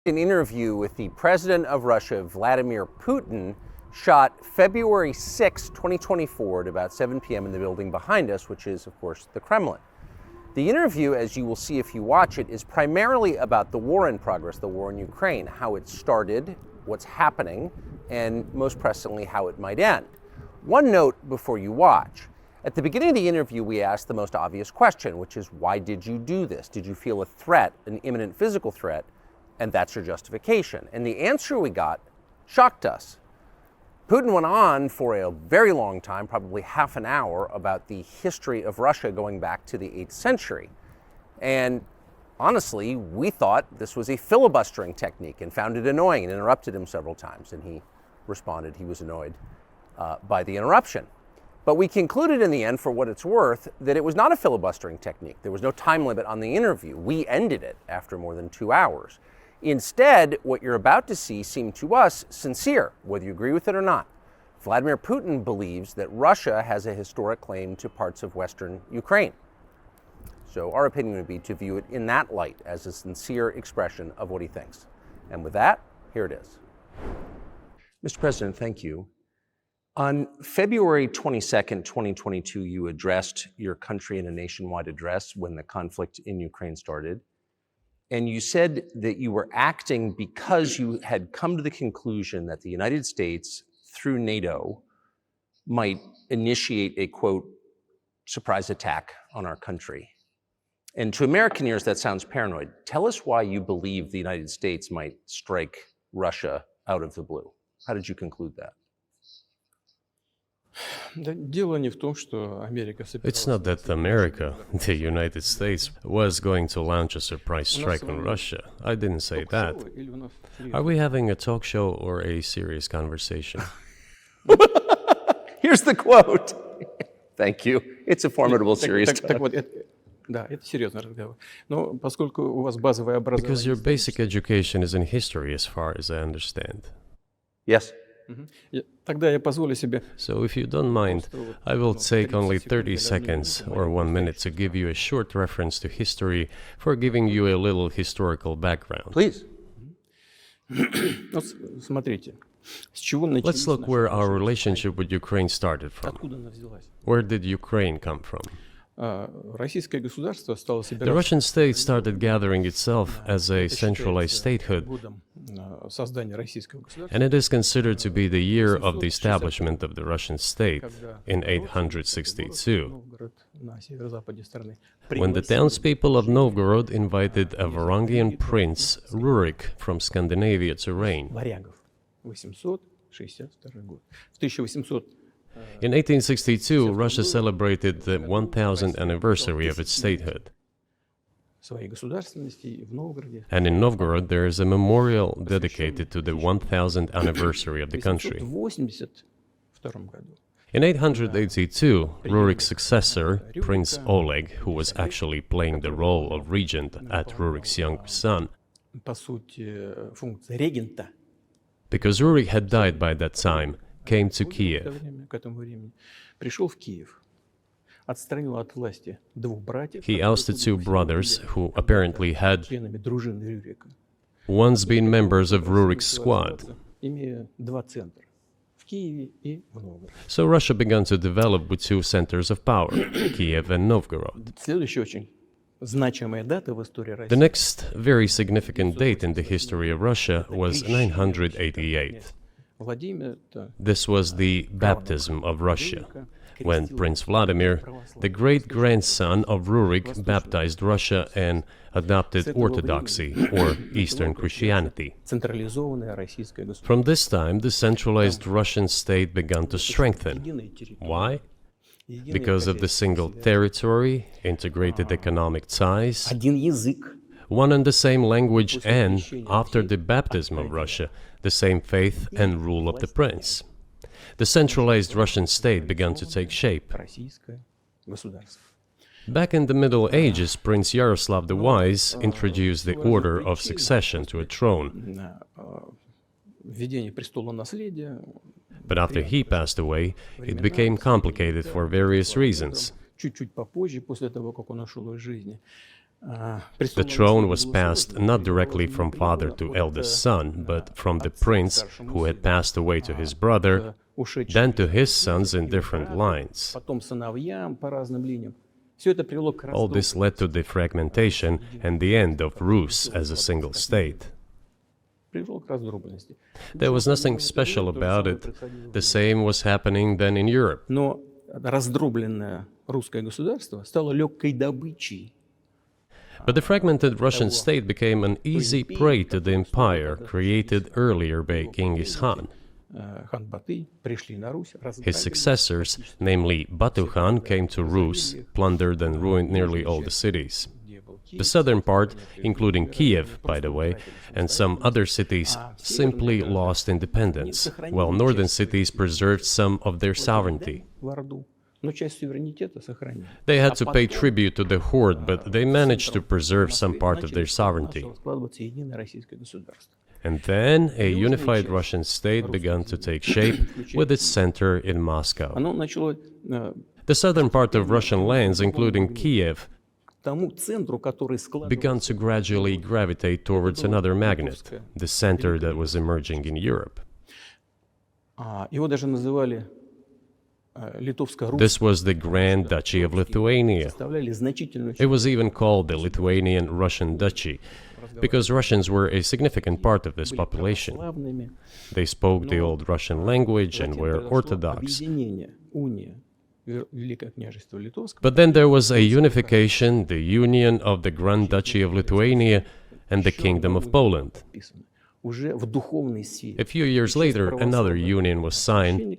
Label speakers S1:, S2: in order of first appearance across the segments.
S1: An interview with the president of Russia, Vladimir Putin, shot February 6, 2024 at about 7 p.m. in the building behind us, which is, of course, the Kremlin. The interview, as you will see if you watch it, is primarily about the war in progress, the war in Ukraine, how it started, what's happening, and most pressingly, how it might end. One note before you watch. At the beginning of the interview, we asked the most obvious question, which is, why did you do this? Did you feel a threat, an imminent physical threat? And that's your justification. And the answer we got shocked us. Putin went on for a very long time, probably half an hour, about the history of Russia going back to the 8th century. And honestly, we thought this was a filibustering technique and found it annoying and interrupted him several times. And he responded he was annoyed by the interruption. But we concluded in the end, for what it's worth, that it was not a filibustering technique. There was no time limit on the interview. We ended it after more than 2 hours. Instead, what you're about to see seemed to us sincere, whether you agree with it or not. Vladimir Putin believes that Russia has a historic claim to parts of Western Ukraine. So our opinion would be to view it in that light, as a sincere expression of what he thinks. And with that, here it is. Mr. President, thank you. On February 22nd, 2022, you addressed your country in a nationwide address when the conflict in Ukraine started. And you said that you were acting because you had come to the conclusion that the United States, through NATO, might initiate a, quote, surprise attack on our country. And to American ears, that sounds paranoid. Tell us why you believe the United States might strike Russia out of the blue. How did you conclude that?
S2: It's not that America, the United States, was going to launch a surprise strike on Russia. I didn't say that. Are we having a talk show or a serious conversation?
S1: Here's the quote. Thank you. It's a formidable serious talk.
S2: Because your basic education is in history, as far as I understand.
S1: Yes.
S2: So if you don't mind, I will take only 30 seconds or 1 minute to give you a short reference to history for giving you a little historical background.
S1: Please.
S2: Let's look where our relationship with Ukraine started from. Where did Ukraine come from? The Russian state started gathering itself as a centralized statehood, and it is considered to be the year of the establishment of the Russian state in 862, when the townspeople of Novgorod invited a Varangian prince, Rurik, from Scandinavia to reign. In 1862, Russia celebrated the 1000th anniversary of its statehood. And in Novgorod, there is a memorial dedicated to the 1000th anniversary of the country. In 882, Rurik's successor, Prince Oleg, who was actually playing the role of regent at Rurik's younger son, because Rurik had died by that time, came to Kiev. He ousted two brothers who apparently had once been members of Rurik's squad. So Russia began to develop with two centers of power, Kiev and Novgorod. The next very significant date in the history of Russia was 988. This was the baptism of Russia, when Prince Vladimir, the great-grandson of Rurik, baptized Russia and adopted Orthodoxy, or Eastern Christianity. From this time, the centralized Russian state began to strengthen. Why? Because of the single territory, integrated economic ties, one and the same language, and, after the baptism of Russia, the same faith and rule of the prince. The centralized Russian state began to take shape. Back in the Middle Ages, Prince Yaroslav the Wise introduced the order of succession to a throne. But after he passed away, it became complicated for various reasons. The throne was passed not directly from father to eldest son, but from the prince who had passed away to his brother, then to his sons in different lines. All this led to the fragmentation and the end of Rus as a single state. There was nothing special about it. The same was happening then in Europe. But the fragmented Russian state became an easy prey to the empire created earlier by Genghis Khan. His successors, namely Batu Khan, came to Rus, plundered and ruined nearly all the cities. The southern part, including Kiev, by the way, and some other cities, simply lost independence, while northern cities preserved some of their sovereignty. They had to pay tribute to the horde, but they managed to preserve some part of their sovereignty. And then a unified Russian state began to take shape with its center in Moscow. The southern part of Russian lands, including Kiev, began to gradually gravitate towards another magnet, the center that was emerging in Europe. This was the Grand Duchy of Lithuania. It was even called the Lithuanian-Russian Duchy, because Russians were a significant part of this population. They spoke the old Russian language and were Orthodox. But then there was a unification, the union of the Grand Duchy of Lithuania and the Kingdom of Poland. A few years later, another union was signed,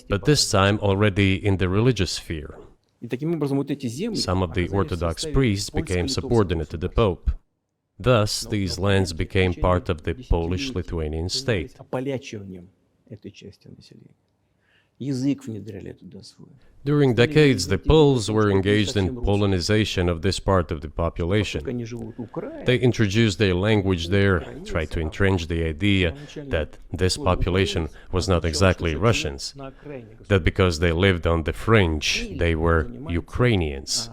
S2: but this time already in the religious sphere. Some of the Orthodox priests became subordinate to the Pope. Thus, these lands became part of the Polish-Lithuanian state. During decades, the Poles were engaged in Polonization of this part of the population. They introduced their language there, tried to entrench the idea that this population was not exactly Russians, that because they lived on the fringe, they were Ukrainians.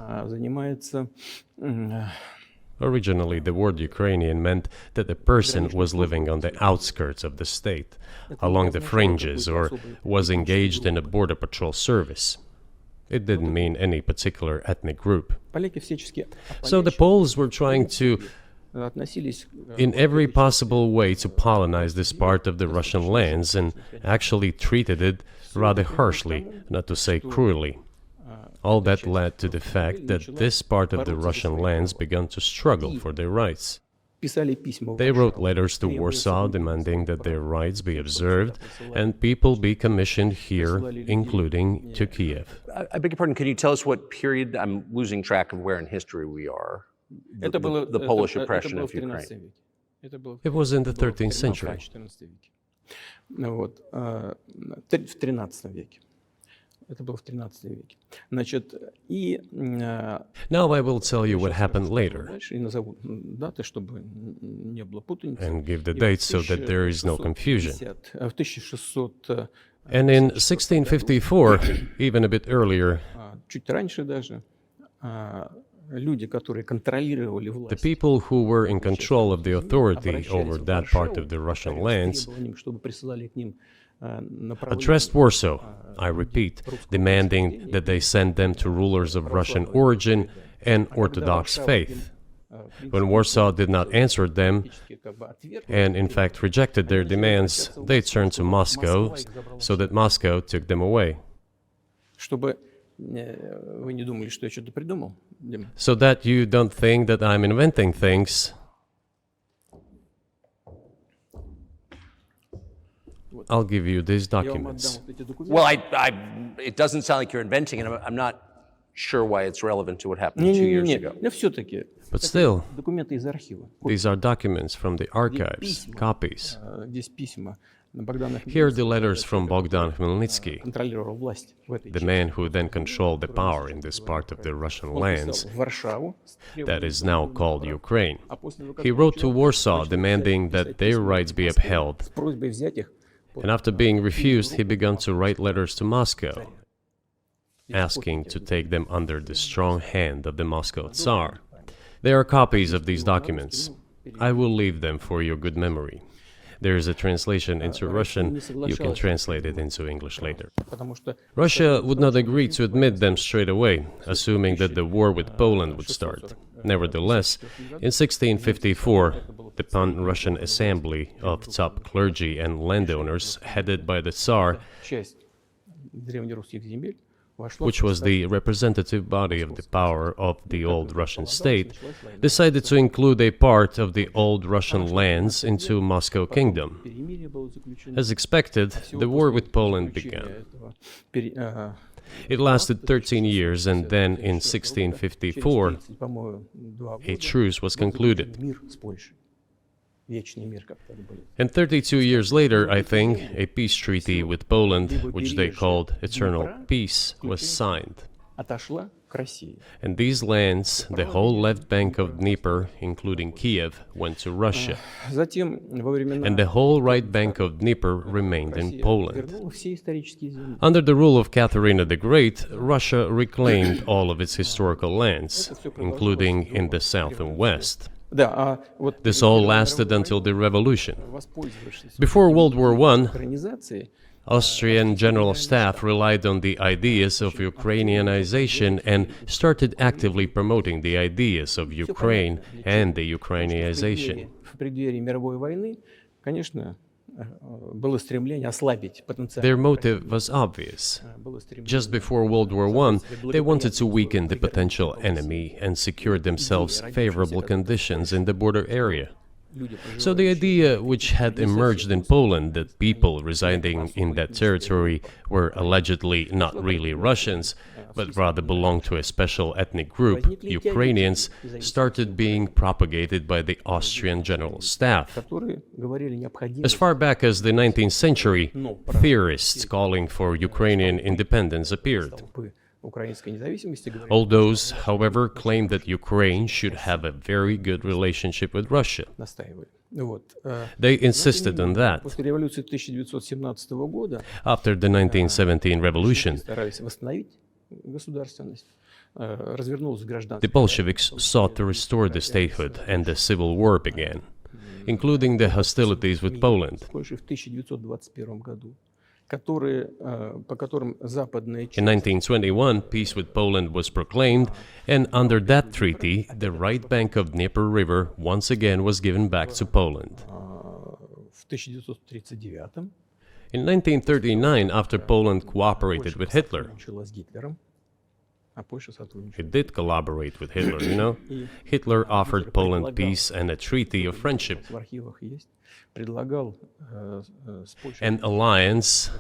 S2: Originally, the word Ukrainian meant that a person was living on the outskirts of the state, along the fringes, or was engaged in a border patrol service. It didn't mean any particular ethnic group. So the Poles were trying to, in every possible way, to colonize this part of the Russian lands, and actually treated it rather harshly, not to say cruelly. All that led to the fact that this part of the Russian lands began to struggle for their rights. They wrote letters to Warsaw demanding that their rights be observed and people be commissioned here, including to Kiev.
S1: I beg your pardon, can you tell us what period? I'm losing track of where in history we are. The Polish oppression of Ukraine.
S2: It was in the 13th century. Now I will tell you what happened later and give the dates so that there is no confusion. And in 1654, even a bit earlier, the people who were in control of the authority over that part of the Russian lands addressed Warsaw, I repeat, demanding that they send them to rulers of Russian origin and Orthodox faith. When Warsaw did not answer them, and in fact rejected their demands, they turned to Moscow, so that Moscow took them away. So that you don't think that I'm inventing things, I'll give you these documents.
S1: Well, it doesn't sound like you're inventing it. I'm not sure why it's relevant to what happened 2 years ago.
S2: But still, these are documents from the archives, copies. Here are the letters from Bogdan Khmelnytsky, the man who then controlled the power in this part of the Russian lands that is now called Ukraine. He wrote to Warsaw demanding that their rights be upheld. And after being refused, he began to write letters to Moscow, asking to take them under the strong hand of the Moscow Tsar. There are copies of these documents. I will leave them for your good memory. There is a translation into Russian. You can translate it into English later. Russia would not agree to admit them straight away, assuming that the war with Poland would start. Nevertheless, in 1654, the Pan-Russian Assembly of top clergy and landowners, headed by the Tsar, which was the representative body of the power of the old Russian state, decided to include a part of the old Russian lands into Moscow Kingdom. As expected, the war with Poland began. It lasted 13 years, and then in 1654, a truce was concluded. And 32 years later, I think, a peace treaty with Poland, which they called Eternal Peace, was signed. And these lands, the whole left bank of Dnieper, including Kiev, went to Russia. And the whole right bank of Dnieper remained in Poland. Under the rule of Catherine the Great, Russia reclaimed all of its historical lands, including in the south and west. This all lasted until the revolution. Before World War I, Austrian General Staff relied on the ideas of Ukrainianization and started actively promoting the ideas of Ukraine and the Ukrainianization. Their motive was obvious. Just before World War I, they wanted to weaken the potential enemy and secure themselves favorable conditions in the border area. So the idea which had emerged in Poland that people residing in that territory were allegedly not really Russians, but rather belonged to a special ethnic group, Ukrainians, started being propagated by the Austrian General Staff. As far back as the 19th century, theorists calling for Ukrainian independence appeared. All those, however, claimed that Ukraine should have a very good relationship with Russia. They insisted on that. After the 1917 revolution, the Bolsheviks sought to restore the statehood, and the civil war began, including the hostilities with Poland. In 1921, peace with Poland was proclaimed, and under that treaty, the right bank of Dnieper River once again was given back to Poland. In 1939, after Poland cooperated with Hitler, it did collaborate with Hitler, you know? Hitler offered Poland peace and a treaty of friendship. An alliance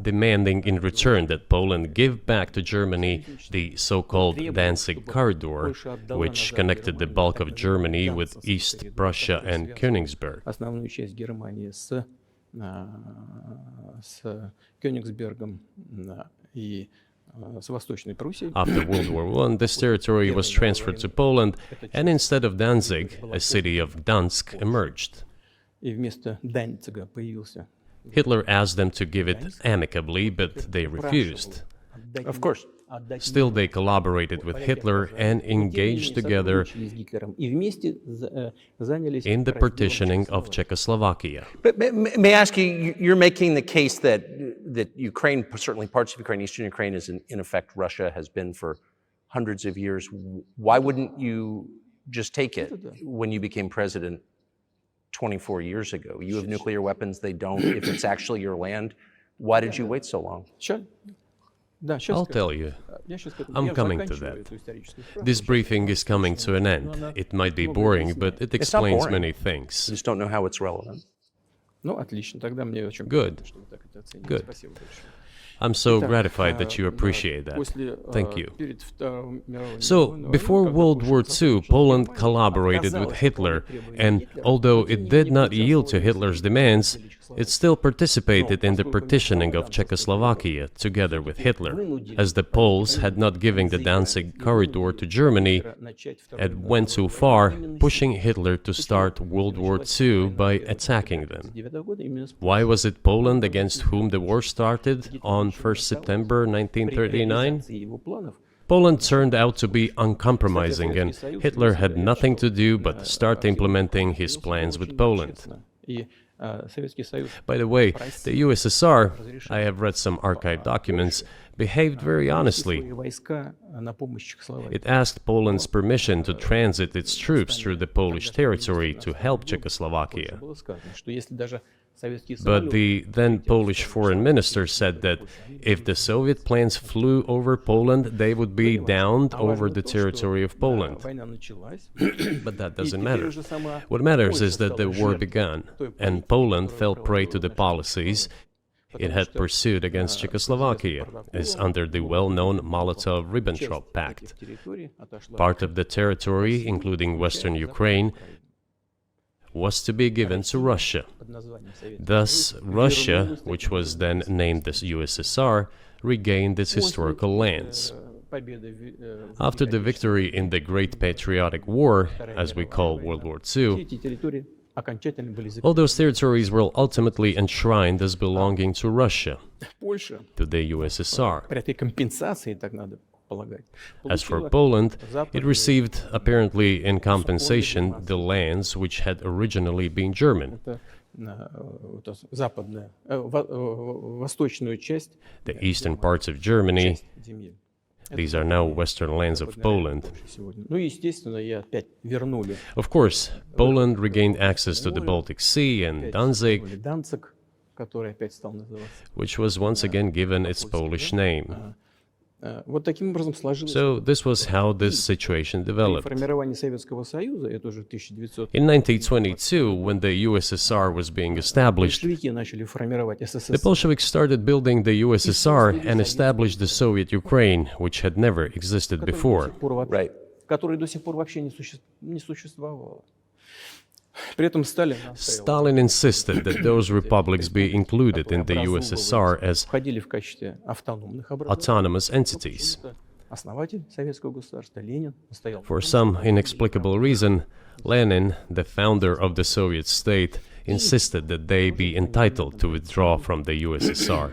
S2: demanding in return that Poland give back to Germany the so-called Danzig corridor, which connected the bulk of Germany with East Prussia and Königsberg. After World War I, this territory was transferred to Poland, and instead of Danzig, a city of Gdansk emerged. Hitler asked them to give it amicably, but they refused.
S1: Of course.
S2: Still, they collaborated with Hitler and engaged together in the partitioning of Czechoslovakia.
S1: But may I ask you, you're making the case that Ukraine, certainly parts of Ukraine, Eastern Ukraine, is in effect Russia has been for hundreds of years. Why wouldn't you just take it when you became president 24 years ago? You have nuclear weapons, they don't. If it's actually your land, why did you wait so long?
S2: I'll tell you. I'm coming to that. This briefing is coming to an end. It might be boring, but it explains many things.
S1: I just don't know how it's relevant.
S2: Good. Good. I'm so gratified that you appreciate that. Thank you. So, before World War II, Poland collaborated with Hitler, and although it did not yield to Hitler's demands, it still participated in the partitioning of Czechoslovakia together with Hitler, as the Poles had not given the Danzig corridor to Germany and went too far, pushing Hitler to start World War II by attacking them. Why was it Poland against whom the war started on 1st September 1939? Poland turned out to be uncompromising, and Hitler had nothing to do but start implementing his plans with Poland. By the way, the USSR, I have read some archive documents, behaved very honestly. It asked Poland's permission to transit its troops through the Polish territory to help Czechoslovakia. But the then Polish foreign minister said that if the Soviet planes flew over Poland, they would be downed over the territory of Poland. But that doesn't matter. What matters is that the war began, and Poland fell prey to the policies it had pursued against Czechoslovakia, as under the well-known Molotov-Ribbentrop Pact. Part of the territory, including western Ukraine, was to be given to Russia. Thus, Russia, which was then named the USSR, regained its historical lands. After the victory in the Great Patriotic War, as we call World War II, all those territories were ultimately enshrined as belonging to Russia, to the USSR. As for Poland, it received, apparently in compensation, the lands which had originally been German. The eastern parts of Germany, these are now western lands of Poland. Of course, Poland regained access to the Baltic Sea and Danzig, which was once again given its Polish name. So this was how this situation developed. In 1922, when the USSR was being established, the Bolsheviks started building the USSR and established the Soviet Ukraine, which had never existed before.
S1: Right.
S2: Stalin insisted that those republics be included in the USSR as autonomous entities. For some inexplicable reason, Lenin, the founder of the Soviet state, insisted that they be entitled to withdraw from the USSR.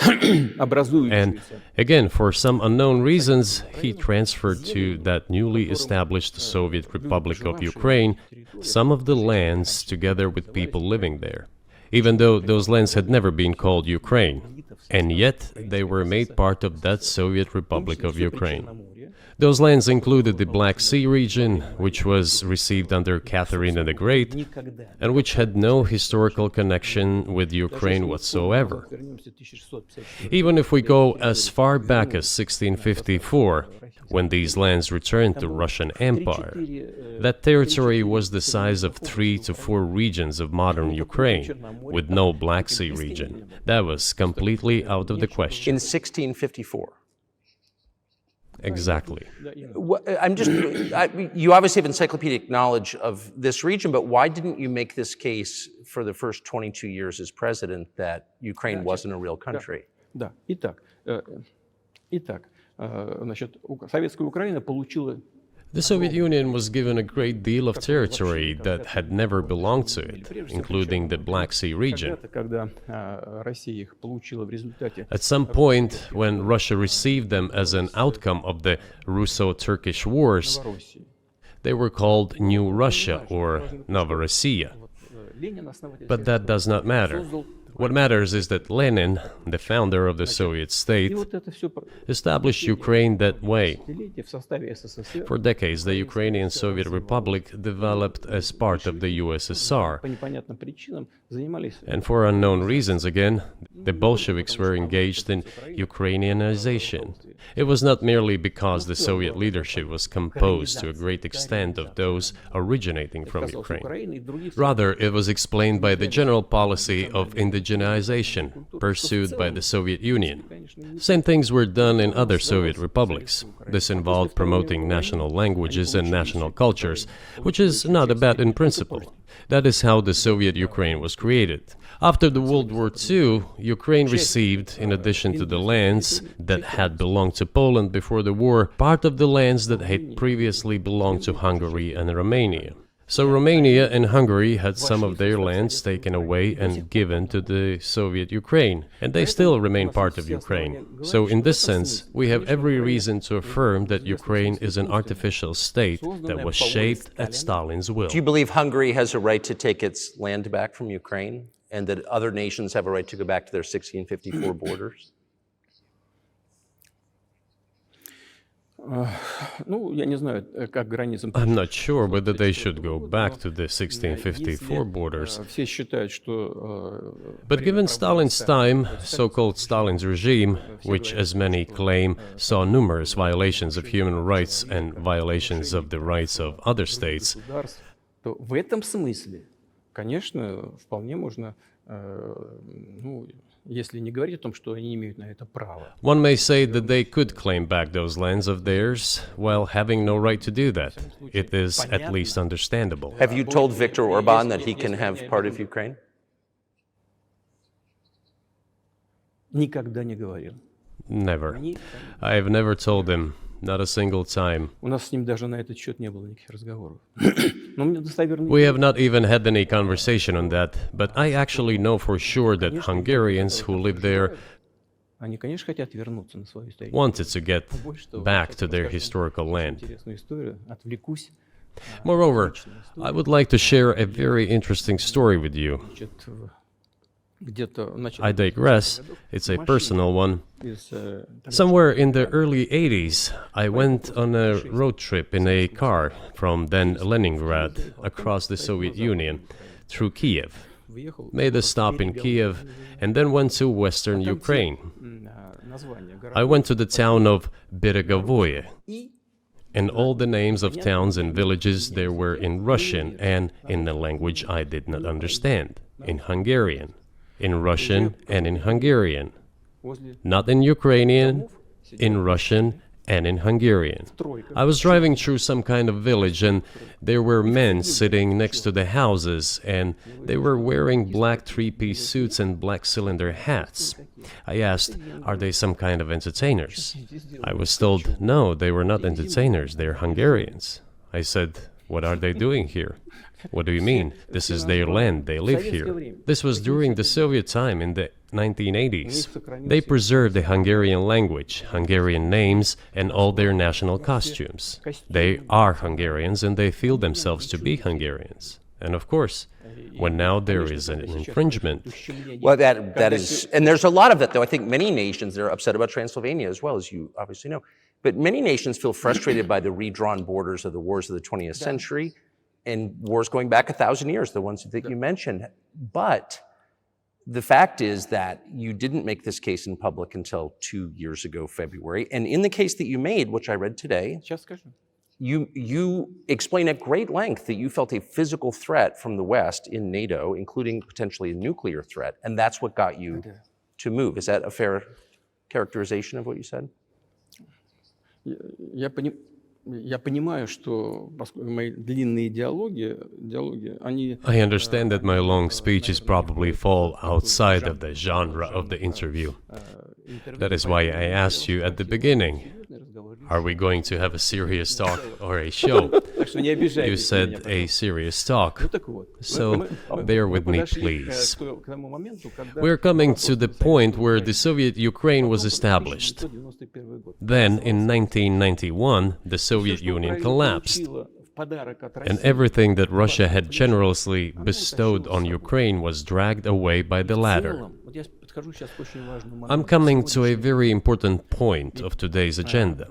S2: And again, for some unknown reasons, he transferred to that newly established Soviet Republic of Ukraine some of the lands together with people living there, even though those lands had never been called Ukraine, and yet they were made part of that Soviet Republic of Ukraine. Those lands included the Black Sea region, which was received under Catherine the Great, and which had no historical connection with Ukraine whatsoever. Even if we go as far back as 1654, when these lands returned to Russian Empire, that territory was the size of 3 to 4 regions of modern Ukraine, with no Black Sea region. That was completely out of the question.
S1: In 1654.
S2: Exactly.
S1: You obviously have encyclopedic knowledge of this region, but why didn't you make this case for the first 22 years as president that Ukraine wasn't a real country?
S2: The Soviet Union was given a great deal of territory that had never belonged to it, including the Black Sea region. At some point, when Russia received them as an outcome of the Russo-Turkish Wars, they were called New Russia or Novorossiya. But that does not matter. What matters is that Lenin, the founder of the Soviet state, established Ukraine that way. For decades, the Ukrainian Soviet Republic developed as part of the USSR. And for unknown reasons, again, the Bolsheviks were engaged in Ukrainianization. It was not merely because the Soviet leadership was composed to a great extent of those originating from Ukraine. Rather, it was explained by the general policy of indigenization pursued by the Soviet Union. Same things were done in other Soviet republics. This involved promoting national languages and national cultures, which is not a bad in principle. That is how the Soviet Ukraine was created. After the World War II, Ukraine received, in addition to the lands that had belonged to Poland before the war, part of the lands that had previously belonged to Hungary and Romania. So Romania and Hungary had some of their lands taken away and given to the Soviet Ukraine, and they still remain part of Ukraine. So in this sense, we have every reason to affirm that Ukraine is an artificial state that was shaped at Stalin's will.
S1: Do you believe Hungary has a right to take its land back from Ukraine and that other nations have a right to go back to their 1654 borders?
S2: I'm not sure whether they should go back to the 1654 borders. But given Stalin's time, so-called Stalin's regime, which as many claim saw numerous violations of human rights and violations of the rights of other states,
S3: в этом смысле, конечно, вполне можно, если не говорить о том, что они имеют на это право.
S2: one may say that they could claim back those lands of theirs while having no right to do that. It is at least understandable.
S1: Have you told Viktor Orban that he can have part of Ukraine?
S3: Никогда не говорил.
S2: Never. I have never told him, not a single time.
S3: У нас с ним даже на этот счет не было никаких разговоров. Но мне достоверно...
S2: We have not even had any conversation on that, but I actually know for sure that Hungarians who live there
S3: Они, конечно, хотят вернуться на свою историю.
S2: wanted to get back to their historical land.
S3: Интересную историю, отвлекусь.
S2: Moreover, I would like to share a very interesting story with you.
S3: Значит, где-то в начале
S2: I digress, it's a personal one.
S3: из,
S2: Somewhere in the early 80s, I went on a road trip in a car from then Leningrad across the Soviet Union through Kiev,
S3: въехал
S2: made a stop in Kiev, and then went to western Ukraine.
S3: название
S2: I went to the town of Beregovoye,
S3: и
S2: and all the names of towns and villages there were in Russian and in a language I did not understand, in Hungarian, in Russian and in Hungarian,
S3: возле
S2: not in Ukrainian, in Russian and in Hungarian. I was driving through some kind of village and there were men sitting next to the houses and they were wearing black three-piece suits and black cylinder hats. I asked, are they some kind of entertainers? I was told, no, they were not entertainers, they're Hungarians. I said, what are they doing here? What do you mean? This is their land, they live here. This was during the Soviet time in the 1980s. They preserved the Hungarian language, Hungarian names, and all their national costumes. They are Hungarians and they feel themselves to be Hungarians. And of course, when now there is an infringement,
S1: Well, that is, and there's a lot of that, though. I think many nations are upset about Transylvania as well, as you obviously know. But many nations feel frustrated by the redrawn borders of the wars of the 20th century and wars going back 1,000 years, the ones that you mentioned. But the fact is that you didn't make this case in public until 2 years ago, February. And in the case that you made, which I read today,
S3: сейчас скажу.
S1: you explain at great length that you felt a physical threat from the West in NATO, including potentially a nuclear threat, and that's what got you to move. Is that a fair characterization of what you said?
S3: Я понимаю, что мои длинные диалоги, они...
S2: I understand that my long speeches probably fall outside of the genre of the interview. That is why I asked you at the beginning, are we going to have a serious talk or a show? You said a serious talk, so bear with me, please. We're coming to the point where the Soviet Ukraine was established. Then, in 1991, the Soviet Union collapsed, and everything that Russia had generously bestowed on Ukraine was dragged away by the latter. I'm coming to a very important point of today's agenda.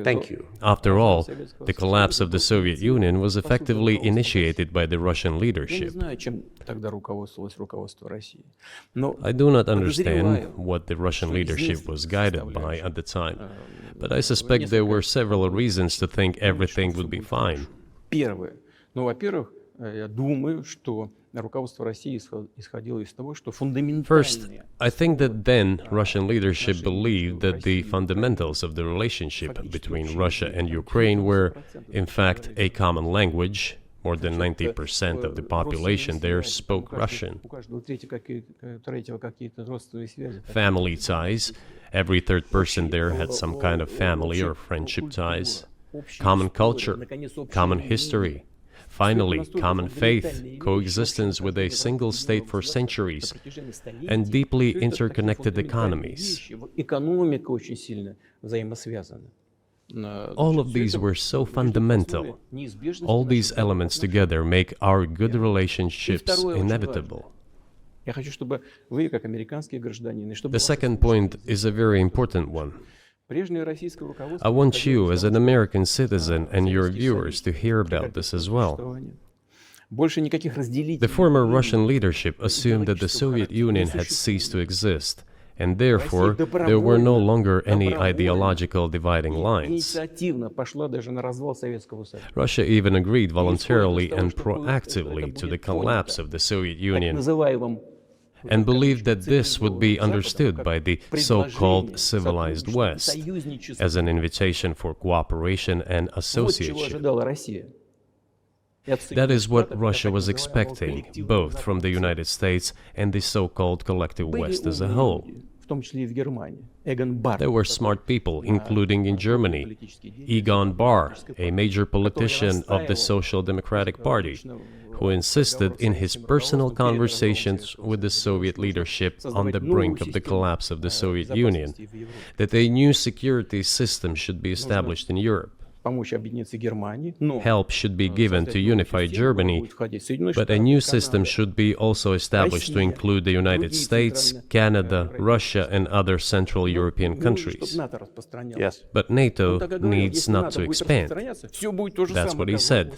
S1: Thank you.
S2: After all, the collapse of the Soviet Union was effectively initiated by the Russian leadership. I do not understand what the Russian leadership was guided by at the time, but I suspect there were several reasons to think everything would be fine. First, I think that then Russian leadership believed that the fundamentals of the relationship between Russia and Ukraine were, in fact, a common language. More than 90% of the population there spoke Russian. Family ties. Every third person there had some kind of family or friendship ties. Common culture, common history, Finally, common faith, coexistence with a single state for centuries, and deeply interconnected economies. All of these were so fundamental. All these elements together make our good relationships inevitable. The second point is a very important one. I want you, as an American citizen, and your viewers to hear about this as well. The former Russian leadership assumed that the Soviet Union had ceased to exist, and therefore there were no longer any ideological dividing lines. Russia even agreed voluntarily and proactively to the collapse of the Soviet Union, and believed that this would be understood by the so-called civilized West as an invitation for cooperation and association. That is what Russia was expecting, both from the United States and the so-called collective West as a whole. There were smart people, including in Germany, Egon Bahr, a major politician of the Social Democratic Party, who insisted in his personal conversations with the Soviet leadership on the brink of the collapse of the Soviet Union that a new security system should be established in Europe. Help should be given to unify Germany, but a new system should be also established to include the United States, Canada, Russia, and other Central European countries.
S1: Yes.
S2: But NATO needs not to expand. That's what he said.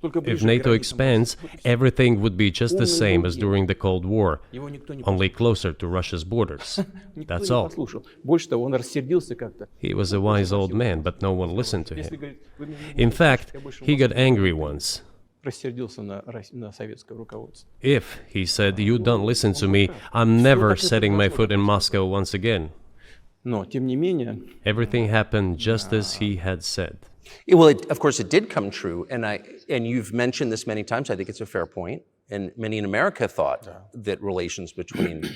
S2: If NATO expands, everything would be just the same as during the Cold War, only closer to Russia's borders. That's all. He was a wise old man, but no one listened to him. In fact, he got angry once. If, he said, you don't listen to me, I'm never setting my foot in Moscow once again. Everything happened just as he had said.
S1: Well, of course, it did come true, and you've mentioned this many times. I think it's a fair point, and many in America thought that relations between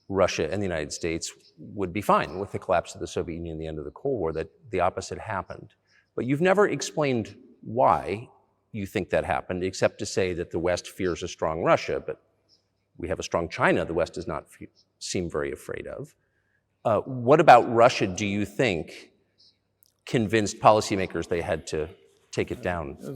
S1: Russia and the United States would be fine with the collapse of the Soviet Union and the end of the Cold War, that the opposite happened. But you've never explained why you think that happened, except to say that the West fears a strong Russia, but we have a strong China the West does not seem very afraid of. What about Russia, do you think, convinced policymakers they had to take it down?
S2: The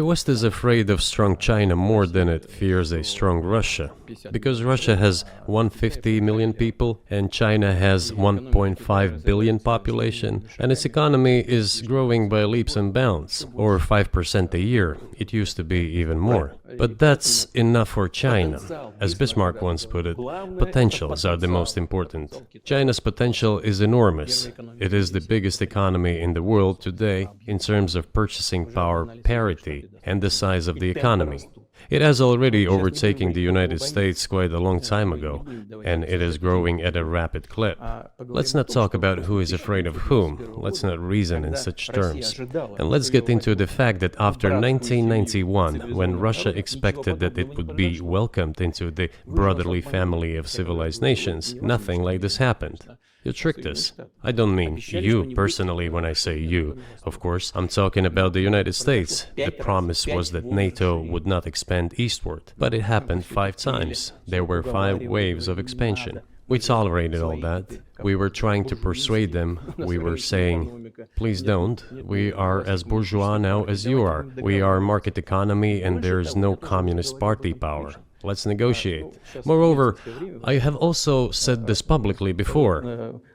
S2: West is afraid of strong China more than it fears a strong Russia, because Russia has 150 million people and China has 1.5 billion population, and its economy is growing by leaps and bounds, or 5% a year. It used to be even more. But that's enough for China. As Bismarck once put it, potentials are the most important. China's potential is enormous. It is the biggest economy in the world today in terms of purchasing power parity and the size of the economy. It has already overtaken the United States quite a long time ago, and it is growing at a rapid clip. Let's not talk about who is afraid of whom. Let's not reason in such terms. And let's get into the fact that after 1991, when Russia expected that it would be welcomed into the brotherly family of civilized nations, nothing like this happened. You tricked us. I don't mean you personally when I say you. Of course, I'm talking about the United States. The promise was that NATO would not expand eastward, but it happened 5 times. There were 5 waves of expansion. We tolerated all that. We were trying to persuade them. We were saying, please don't. We are as bourgeois now as you are. We are market economy and there is no communist party power. Let's negotiate. Moreover, I have also said this publicly before.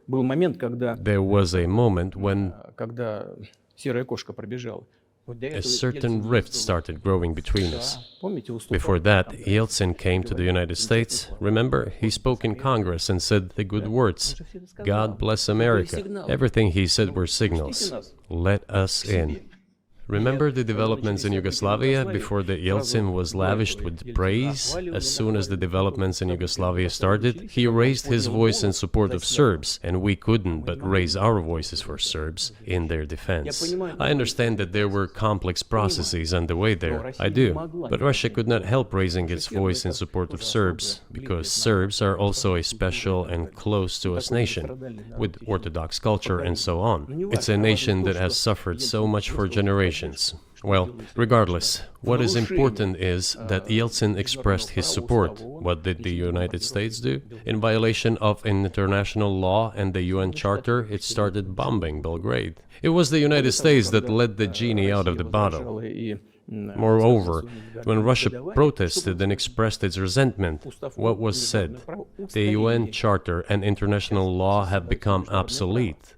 S2: There was a moment when a certain rift started growing between us. Before that, Yeltsin came to the United States. Remember, he spoke in Congress and said the good words, God bless America. Everything he said were signals. Let us in. Remember the developments in Yugoslavia before the Yeltsin was lavished with praise? As soon as the developments in Yugoslavia started, he raised his voice in support of Serbs, and we couldn't but raise our voices for Serbs in their defense. I understand that there were complex processes underway there, I do, but Russia could not help raising its voice in support of Serbs, because Serbs are also a special and close to us nation, with Orthodox culture and so on. It's a nation that has suffered so much for generations. Well, regardless, what is important is that Yeltsin expressed his support. What did the United States do? In violation of international law and the UN Charter, it started bombing Belgrade. It was the United States that let the genie out of the bottle. Moreover, when Russia protested and expressed its resentment, what was said? The UN Charter and international law have become obsolete.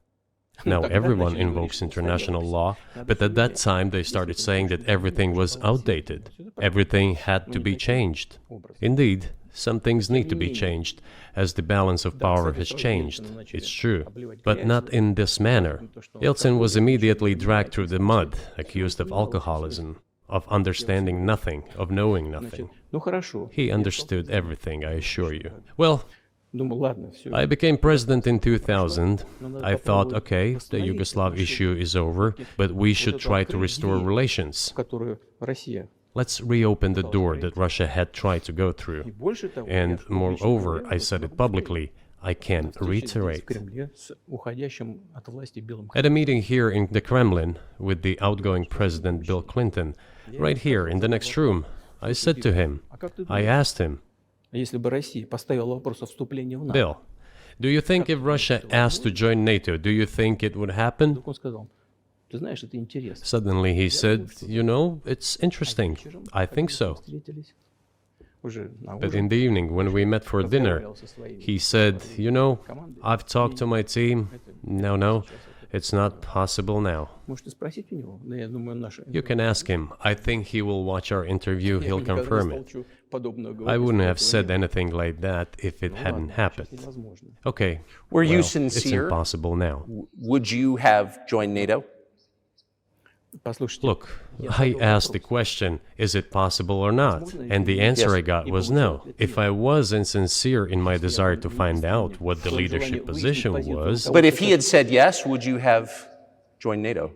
S2: Now everyone invokes international law, but at that time they started saying that everything was outdated. Everything had to be changed. Indeed, some things need to be changed, as the balance of power has changed. It's true, but not in this manner. Yeltsin was immediately dragged through the mud, accused of alcoholism, of understanding nothing, of knowing nothing. He understood everything, I assure you. Well, I became president in 2000. I thought, okay, the Yugoslav issue is over, but we should try to restore relations. Let's reopen the door that Russia had tried to go through. And moreover, I said it publicly, I can reiterate. At a meeting here in the Kremlin with the outgoing President Bill Clinton, right here in the next room, I said to him, I asked him, Bill, do you think if Russia asked to join NATO, do you think it would happen? Suddenly he said, you know, it's interesting. I think so. But in the evening, when we met for dinner, he said, you know, I've talked to my team. No, it's not possible now. You can ask him. I think he will watch our interview. He'll confirm it. I wouldn't have said anything like that if it hadn't happened. Okay.
S1: Were you sincere?
S2: It's impossible now.
S1: Would you have joined NATO?
S2: Look, I asked the question, is it possible or not? And the answer I got was no. If I was insincere in my desire to find out what the leadership position was...
S1: But if he had said yes, would you have joined NATO?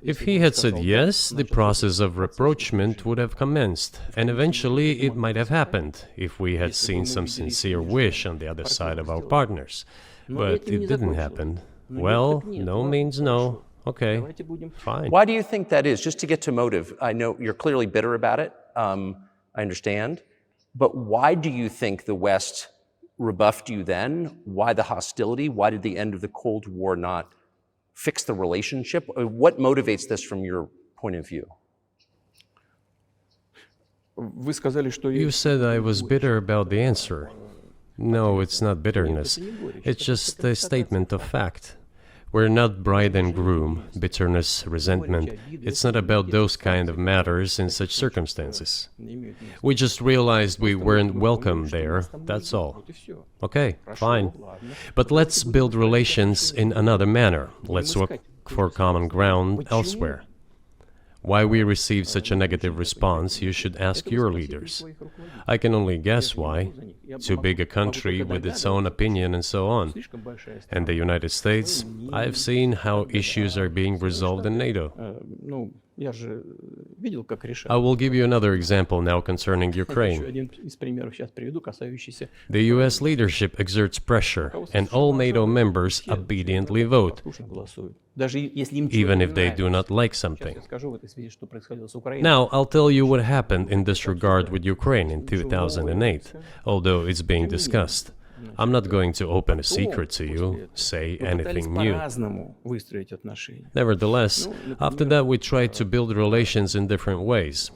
S2: If he had said yes, the process of rapprochement would have commenced, and eventually it might have happened, if we had seen some sincere wish on the other side of our partners. But it didn't happen. Well, no means no. Okay, fine.
S1: Why do you think that is? Just to get to motive, I know you're clearly bitter about it, I understand, but why do you think the West rebuffed you then? Why the hostility? Why did the end of the Cold War not fix the relationship? What motivates this from your point of view?
S2: You said I was bitter about the answer. No, it's not bitterness. It's just a statement of fact. We're not bride and groom, bitterness, resentment. It's not about those kind of matters in such circumstances. We just realized we weren't welcome there, that's all. Okay, fine. But let's build relations in another manner. Let's look for common ground elsewhere. Why we received such a negative response, you should ask your leaders. I can only guess why. Too big a country with its own opinion and so on. And the United States, I've seen how issues are being resolved in NATO. I will give you another example now concerning Ukraine. The US leadership exerts pressure, and all NATO members obediently vote, even if they do not like something. Now, I'll tell you what happened in this regard with Ukraine in 2008, although it's being discussed. I'm not going to open a secret to you, say anything new. Nevertheless, after that we tried to build relations in different ways.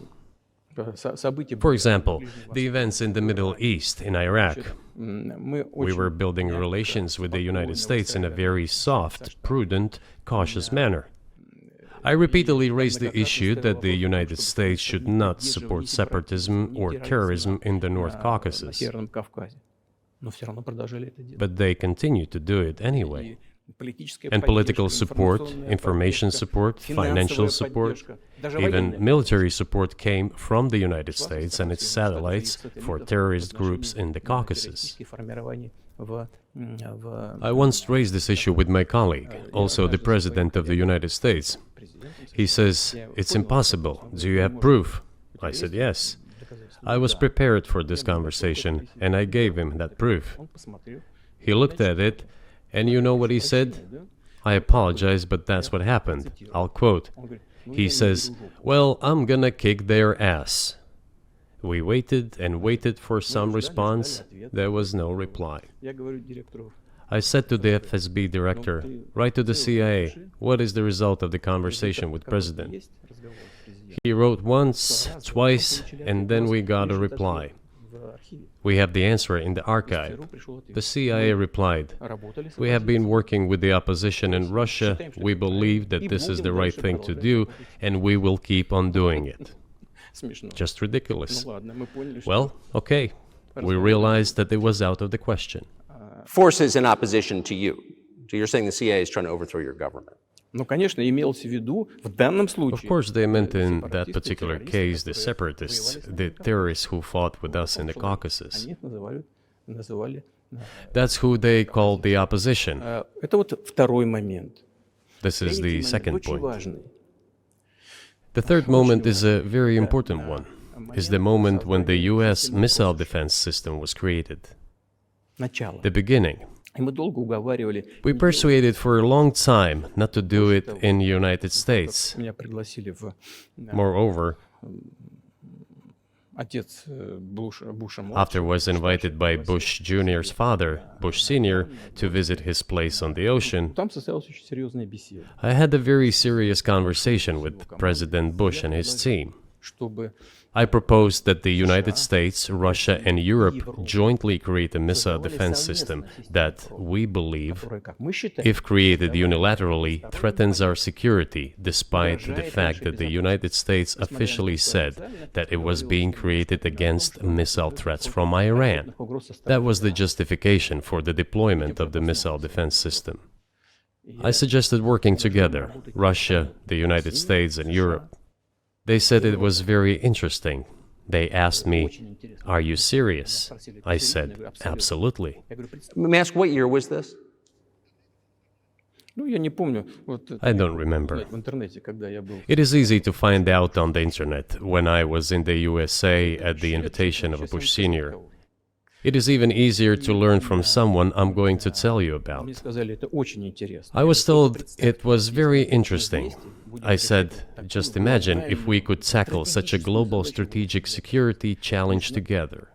S2: For example, the events in the Middle East, in Iraq. We were building relations with the United States in a very soft, prudent, cautious manner. I repeatedly raised the issue that the United States should not support separatism or terrorism in the North Caucasus. But they continue to do it anyway. and political support, information support, financial support, even military support came from the United States and its satellites for terrorist groups in the Caucasus. I once raised this issue with my colleague, also the President of the United States. He says, "It's impossible. Do you have proof?" I said, "Yes." I was prepared for this conversation, and I gave him that proof. He looked at it, and you know what he said? "I apologize, but that's what happened." I'll quote. He says, "Well, I'm gonna kick their ass." We waited and waited for some response. There was no reply. I said to the FSB director, "Write to the CIA, what is the result of the conversation with President?" He wrote once, twice, and then we got a reply. We have the answer in the archive. The CIA replied, "We have been working with the opposition in Russia. We believe that this is the right thing to do, and we will keep on doing it." Just ridiculous. Well, okay. We realized that it was out of the question.
S1: Forces in opposition to you. So you're saying the CIA is trying to overthrow your government?
S2: Of course, they meant in that particular case the separatists, the terrorists who fought with us in the Caucasus. That's who they called the opposition. This is the second point. The third moment is a very important one, is the moment when the US missile defense system was created. The beginning. We persuaded for a long time not to do it in the United States. Moreover, after was invited by Bush Jr.'s father, Bush Sr., to visit his place on the ocean, I had a very serious conversation with President Bush and his team. I proposed that the United States, Russia, and Europe jointly create a missile defense system that, we believe, if created unilaterally, threatens our security, despite the fact that the United States officially said that it was being created against missile threats from Iran. That was the justification for the deployment of the missile defense system. I suggested working together, Russia, the United States, and Europe. They said it was very interesting. They asked me, "Are you serious?" I said, "Absolutely."
S1: Let me ask, what year was this?
S2: I don't remember. It is easy to find out on the internet when I was in the USA at the invitation of Bush Sr. It is even easier to learn from someone I'm going to tell you about. I was told it was very interesting. I said, just imagine if we could tackle such a global strategic security challenge together.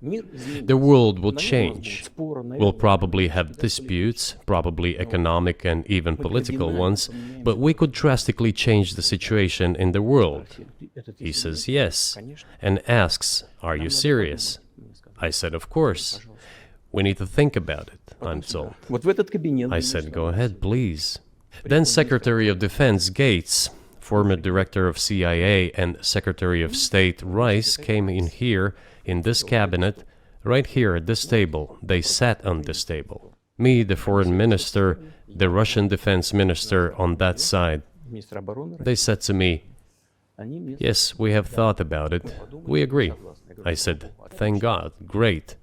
S2: The world will change. We'll probably have disputes, probably economic and even political ones, but we could drastically change the situation in the world. He says yes, and asks, "Are you serious?" I said, "Of course. We need to think about it," I'm told. I said, "Go ahead, please." Then Secretary of Defense Gates, former director of CIA, and Secretary of State Rice came in here, in this cabinet, right here at this table. They sat on this table. Me, the foreign minister, the Russian defense minister on that side. They said to me, "Yes, we have thought about it. We agree." I said, "Thank God, great,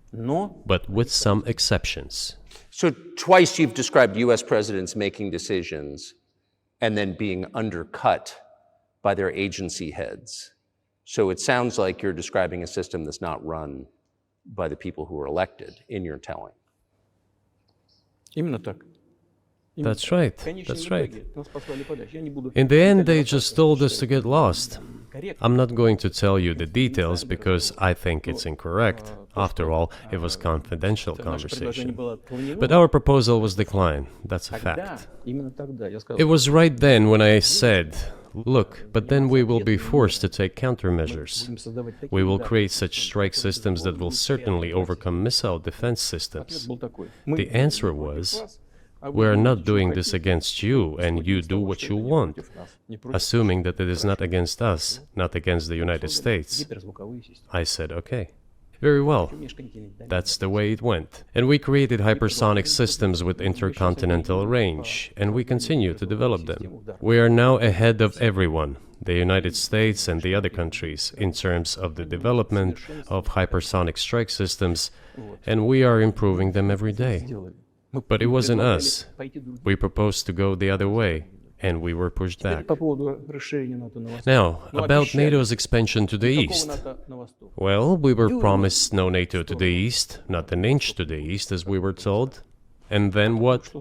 S2: but with some exceptions."
S1: So twice you've described US presidents making decisions and then being undercut by their agency heads. So it sounds like you're describing a system that's not run by the people who were elected in your telling.
S2: That's right, that's right. In the end, they just told us to get lost. I'm not going to tell you the details because I think it's incorrect. After all, it was confidential conversation. But our proposal was declined. That's a fact. It was right then when I said, "Look, but then we will be forced to take countermeasures. We will create such strike systems that will certainly overcome missile defense systems." The answer was, "We are not doing this against you, and you do what you want," assuming that it is not against us, not against the United States. I said, "Okay." Very well. That's the way it went. And we created hypersonic systems with intercontinental range, and we continue to develop them. We are now ahead of everyone, the United States and the other countries, in terms of the development of hypersonic strike systems, and we are improving them every day. But it wasn't us. We proposed to go the other way, and we were pushed back. Now, about NATO's expansion to the east. Well, we were promised no NATO to the east, not an inch to the east, as we were told. And then what?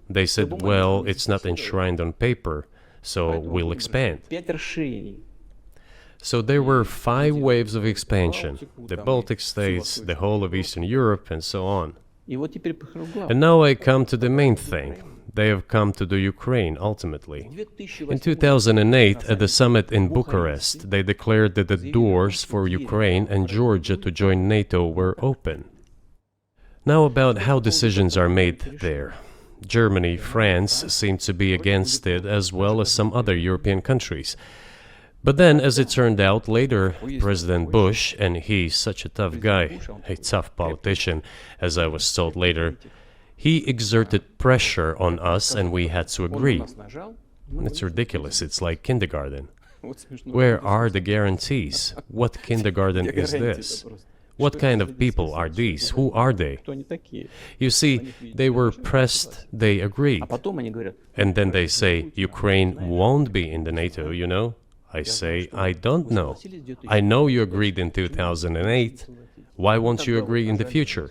S2: They said, well, it's not enshrined on paper, so we'll expand. So there were 5 waves of expansion, the Baltic states, the whole of Eastern Europe, and so on. And now I come to the main thing. They have come to the Ukraine, ultimately. In 2008, at the summit in Bucharest, they declared that the doors for Ukraine and Georgia to join NATO were open. Now about how decisions are made there. Germany, France seem to be against it, as well as some other European countries. But then, as it turned out later, President Bush, and he's such a tough guy, a tough politician, as I was told later, he exerted pressure on us and we had to agree. It's ridiculous, it's like kindergarten. Where are the guarantees? What kindergarten is this? What kind of people are these? Who are they? You see, they were pressed, they agreed. And then they say, Ukraine won't be in the NATO, you know? I say, I don't know. I know you agreed in 2008. Why won't you agree in the future?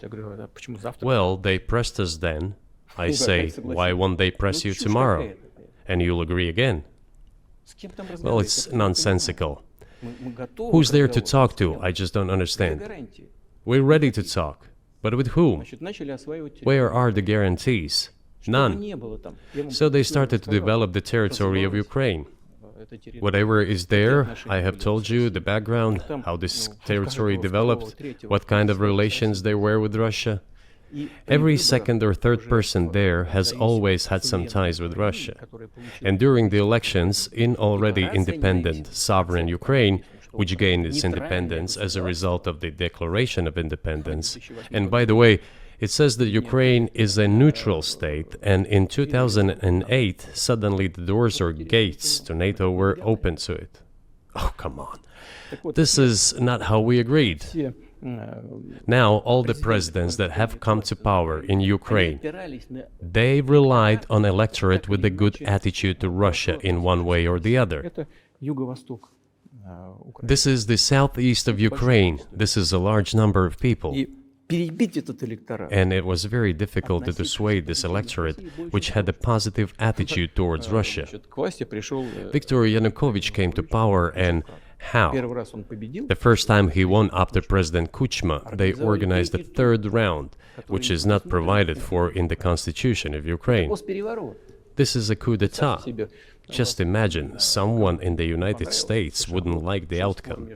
S2: Well, they pressed us then. I say, why won't they press you tomorrow? And you'll agree again. Well, it's nonsensical. Who's there to talk to? I just don't understand. We're ready to talk. But with whom? Where are the guarantees? None. So they started to develop the territory of Ukraine. Whatever is there, I have told you the background, how this territory developed, what kind of relations there were with Russia. Every second or third person there has always had some ties with Russia. And during the elections, in already independent, sovereign Ukraine, which gained its independence as a result of the Declaration of Independence, and by the way, it says that Ukraine is a neutral state, and in 2008, suddenly the doors or gates to NATO were open to it. Oh, come on. This is not how we agreed. Now, all the presidents that have come to power in Ukraine, they relied on electorate with a good attitude to Russia in one way or the other. This is the southeast of Ukraine. This is a large number of people. And it was very difficult to dissuade this electorate, which had a positive attitude towards Russia. Viktor Yanukovych came to power, and how? The first time he won after President Kuchma, they organized a third round, which is not provided for in the constitution of Ukraine. This is a coup d'etat. Just imagine, someone in the United States wouldn't like the outcome.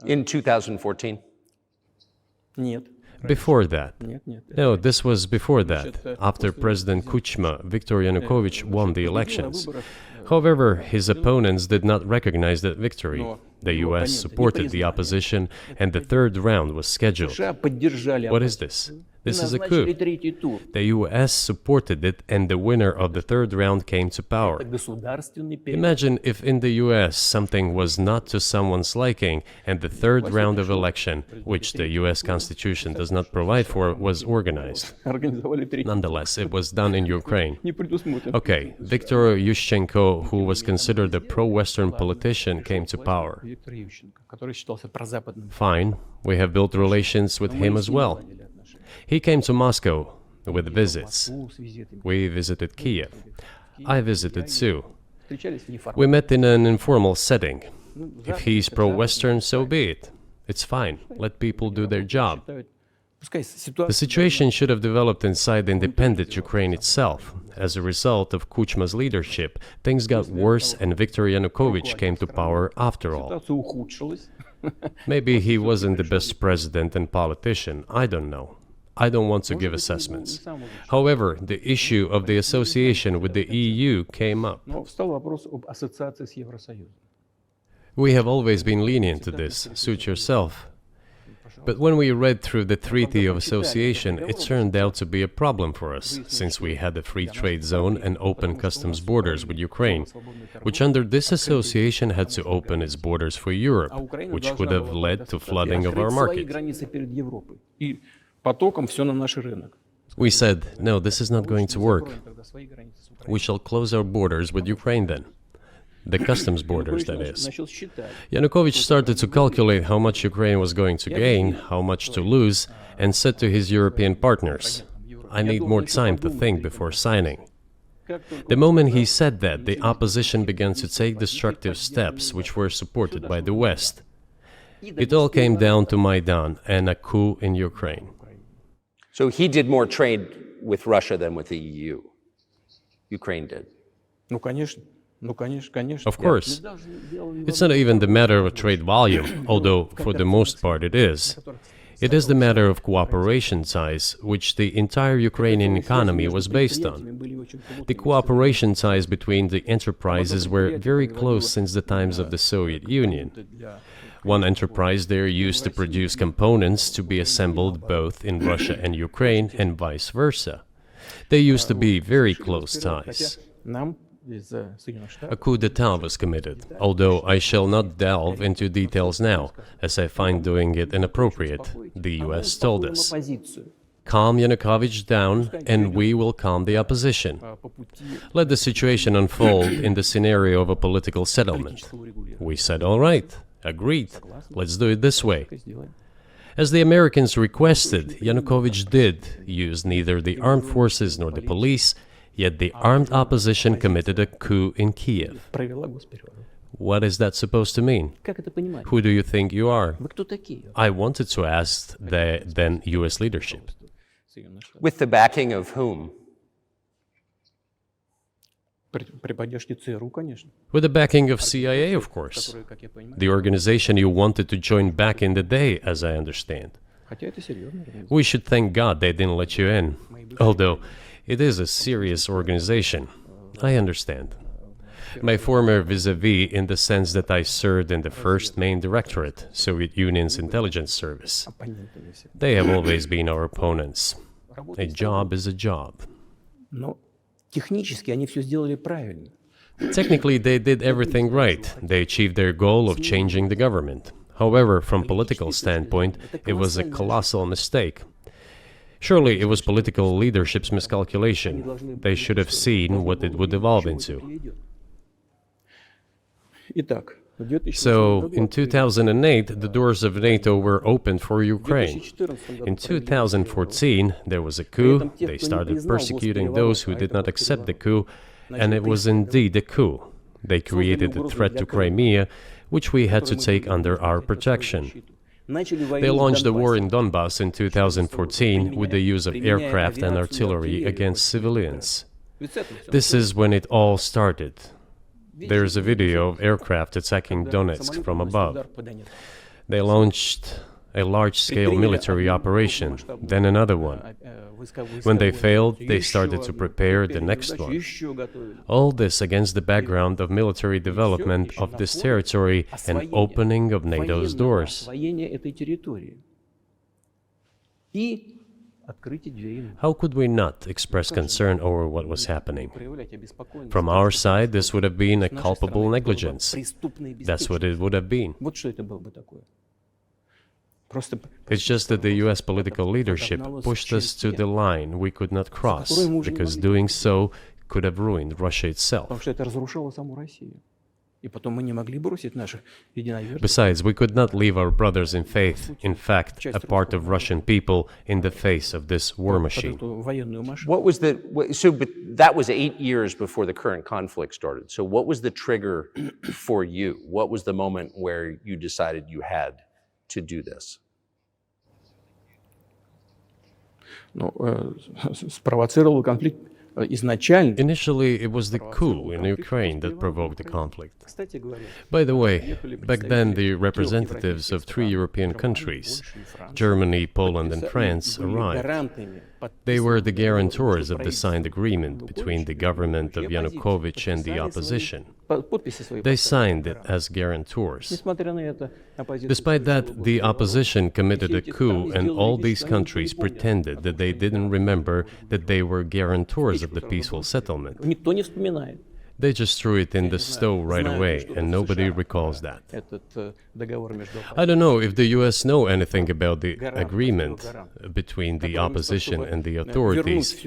S1: In 2014?
S2: Before that. No, this was before that. After President Kuchma, Viktor Yanukovych won the elections. However, his opponents did not recognize that victory. The US supported the opposition, and the third round was scheduled. What is this? This is a coup. The US supported it, and the winner of the third round came to power. Imagine if in the US something was not to someone's liking, and the third round of election, which the US Constitution does not provide for, was organized. Nonetheless, it was done in Ukraine. Okay, Viktor Yushchenko, who was considered a pro-Western politician, came to power. Fine, we have built relations with him as well. He came to Moscow with visits. We visited Kiev. I visited too. We met in an informal setting. If he's pro-Western, so be it. It's fine. Let people do their job. The situation should have developed inside the independent Ukraine itself. As a result of Kuchma's leadership, things got worse and Viktor Yanukovych came to power after all. Maybe he wasn't the best president and politician, I don't know. I don't want to give assessments. However, the issue of the association with the EU came up. We have always been lenient to this. Suit yourself. But when we read through the Treaty of Association, it turned out to be a problem for us, since we had a free trade zone and open customs borders with Ukraine, which under this association had to open its borders for Europe, which would have led to flooding of our market. We said, no, this is not going to work. We shall close our borders with Ukraine then. The customs borders, that is. Yanukovych started to calculate how much Ukraine was going to gain, how much to lose, and said to his European partners, I need more time to think before signing. The moment he said that, the opposition began to take destructive steps which were supported by the West. It all came down to Maidan and a coup in Ukraine.
S1: So he did more trade with Russia than with the EU. Ukraine did.
S2: Of course. It's not even the matter of trade volume, although for the most part it is. It is the matter of cooperation ties, which the entire Ukrainian economy was based on. The cooperation ties between the enterprises were very close since the times of the Soviet Union. One enterprise there used to produce components to be assembled both in Russia and Ukraine and vice versa. They used to be very close ties. A coup d'etat was committed, although I shall not delve into details now, as I find doing it inappropriate, the US told us. Calm Yanukovych down, and we will calm the opposition. Let the situation unfold in the scenario of a political settlement. We said, all right, agreed, let's do it this way. As the Americans requested, Yanukovych did use neither the armed forces nor the police, yet the armed opposition committed a coup in Kiev. What is that supposed to mean? Who do you think you are? I wanted to ask the then US leadership.
S1: With the backing of whom?
S2: With the backing of CIA, of course. The organization you wanted to join back in the day, as I understand. We should thank God they didn't let you in. Although, it is a serious organization. I understand. My former vis-a-vis in the sense that I served in the first main directorate, Soviet Union's intelligence service. They have always been our opponents. A job is a job. Technically, they did everything right. They achieved their goal of changing the government. However, from political standpoint, it was a colossal mistake. Surely it was political leadership's miscalculation. They should have seen what it would evolve into. So, in 2008, the doors of NATO were opened for Ukraine. In 2014, there was a coup. They started persecuting those who did not accept the coup, and it was indeed a coup. They created a threat to Crimea, which we had to take under our protection. They launched a war in Donbass in 2014 with the use of aircraft and artillery against civilians. This is when it all started. There is a video of aircraft attacking Donetsk from above. They launched a large-scale military operation, then another one. When they failed, they started to prepare the next one. All this against the background of military development of this territory and opening of NATO's doors. How could we not express concern over what was happening? From our side, this would have been a culpable negligence. That's what it would have been. It's just that the US political leadership pushed us to the line we could not cross, because doing so could have ruined Russia itself. Besides, we could not leave our brothers in faith, in fact, a part of Russian people, in the face of this war machine.
S1: But that was 8 years before the current conflict started. So what was the trigger for you? What was the moment where you decided you had to do this?
S2: Initially, it was the coup in Ukraine that provoked the conflict. By the way, back then the representatives of 3 European countries, Germany, Poland and France, arrived. They were the guarantors of the signed agreement between the government of Yanukovych and the opposition. They signed it as guarantors. Despite that, the opposition committed a coup, and all these countries pretended that they didn't remember that they were guarantors of the peaceful settlement.
S3: Никто не вспоминает.
S2: They just threw it in the stove right away, and nobody recalls that. I don't know if the US know anything about the agreement between the opposition and the authorities,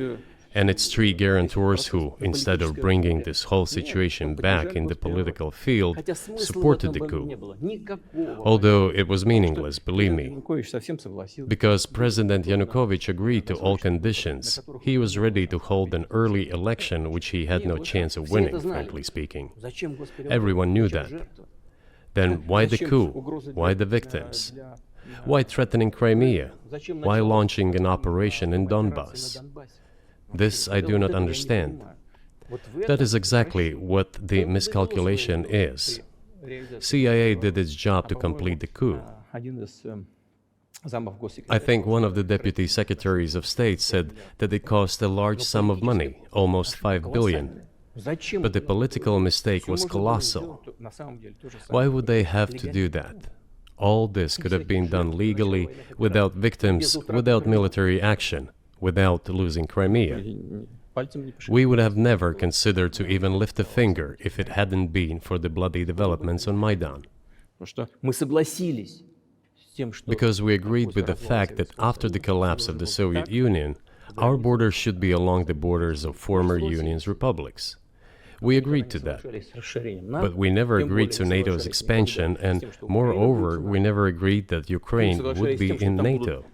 S2: and its three guarantors who, instead of bringing this whole situation back in the political field, supported the coup. Although it was meaningless, believe me, because President Yanukovych agreed to all conditions. He was ready to hold an early election, which he had no chance of winning, frankly speaking. Everyone knew that. Then why the coup? Why the victims? Why threatening Crimea? Why launching an operation in Donbass? This I do not understand. That is exactly what the miscalculation is. CIA did its job to complete the coup. I think one of the deputy secretaries of state said that it cost a large sum of money, almost 5 billion. But the political mistake was colossal. Why would they have to do that? All this could have been done legally, without victims, without military action, without losing Crimea. We would have never considered to even lift a finger if it hadn't been for the bloody developments on Maidan. Because we agreed with the fact that after the collapse of the Soviet Union, our borders should be along the borders of former Union's republics. We agreed to that. But we never agreed to NATO's expansion, and moreover, we never agreed that Ukraine would be in NATO.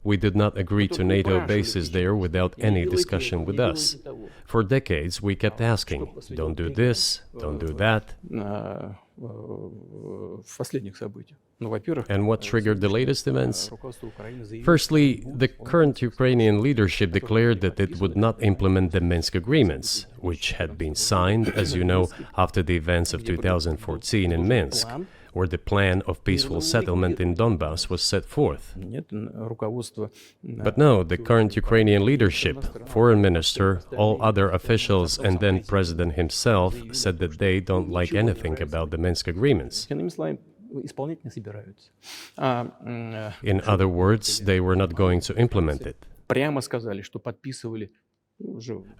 S2: We did not agree to NATO bases there without any discussion with us. For decades, we kept asking, don't do this, don't do that. And what triggered the latest events? Firstly, the current Ukrainian leadership declared that it would not implement the Minsk agreements, which had been signed, as you know, after the events of 2014 in Minsk, where the plan of peaceful settlement in Donbass was set forth. But no, the current Ukrainian leadership, foreign minister, all other officials, and then president himself said that they don't like anything about the Minsk agreements. In other words, they were not going to implement it.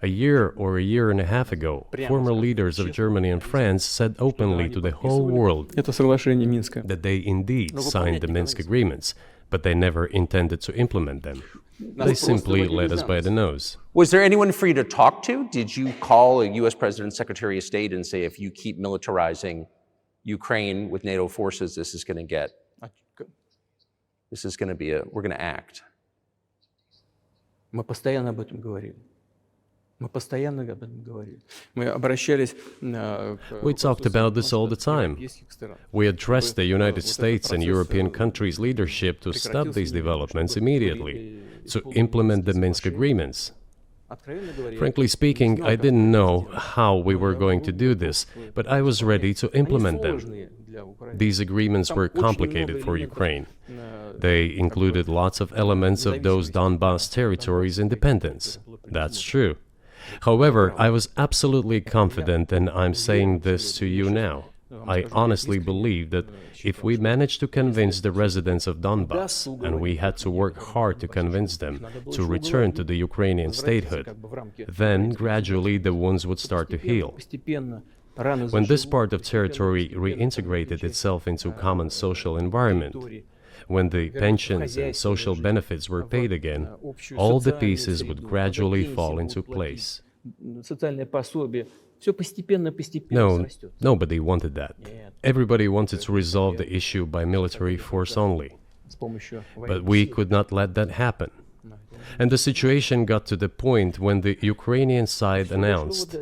S2: A year or a year and a half ago, former leaders of Germany and France said openly to the whole world that they indeed signed the Minsk agreements, but they never intended to implement them. They simply led us by the nose.
S1: Was there anyone for you to talk to? Did you call a U.S. President, Secretary of State and say, if you keep militarizing Ukraine with NATO forces, this is going to be we're going to act?
S2: We talked about this all the time. We addressed the United States and European countries' leadership to stop these developments immediately, to implement the Minsk agreements. Frankly speaking, I didn't know how we were going to do this, but I was ready to implement them. These agreements were complicated for Ukraine. They included lots of elements of those Donbass territories' independence. That's true. However, I was absolutely confident, and I'm saying this to you now. I honestly believe that if we managed to convince the residents of Donbass, and we had to work hard to convince them to return to the Ukrainian statehood, then gradually the wounds would start to heal. When this part of territory reintegrated itself into common social environment, when the pensions and social benefits were paid again, all the pieces would gradually fall into place. No, nobody wanted that. Everybody wanted to resolve the issue by military force only. But we could not let that happen. And the situation got to the point when the Ukrainian side announced,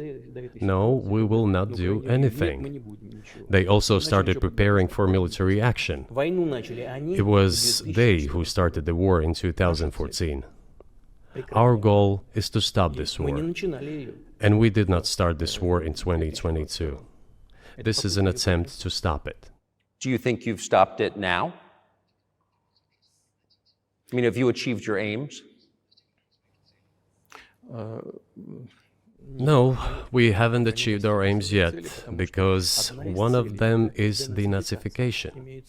S2: no, we will not do anything. They also started preparing for military action. It was they who started the war in 2014. Our goal is to stop this war. And we did not start this war in 2022. This is an attempt to stop it.
S1: Do you think you've stopped it now? I mean, have you achieved your aims?
S2: No, we haven't achieved our aims yet, because one of them is denazification.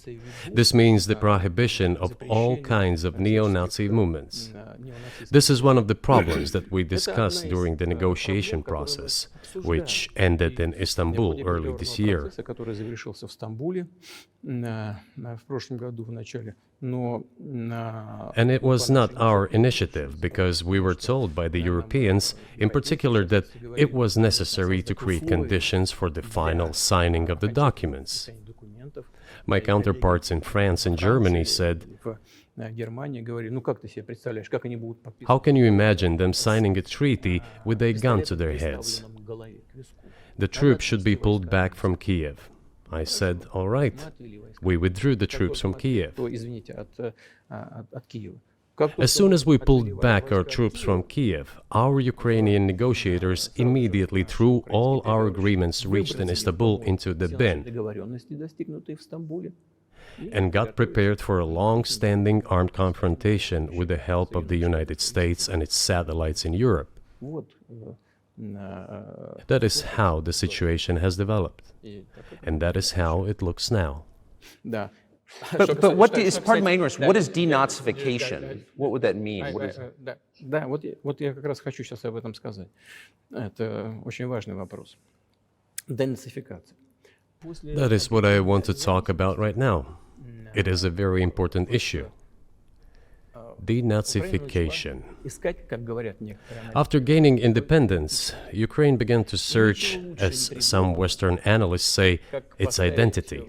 S2: This means the prohibition of all kinds of neo-Nazi movements. This is one of the problems that we discussed during the negotiation process, which ended in Istanbul early this year. And it was not our initiative, because we were told by the Europeans, in particular, that it was necessary to create conditions for the final signing of the documents. My counterparts in France and Germany said, "How can you imagine them signing a treaty with a gun to their heads? The troops should be pulled back from Kiev." I said, "All right." We withdrew the troops from Kiev. As soon as we pulled back our troops from Kiev, our Ukrainian negotiators immediately threw all our agreements reached in Istanbul into the bin and got prepared for a long-standing armed confrontation with the help of the United States and its satellites in Europe. That is how the situation has developed, and that is how it looks now.
S1: But what is, pardon my ignorance, what is denazification? What would that mean? What is...
S3: Да, вот я как раз хочу сейчас об этом сказать. Это очень важный вопрос. Денацификация.
S2: That is what I want to talk about right now. It is a very important issue. Denazification. After gaining independence, Ukraine began to search, as some Western analysts say, its identity.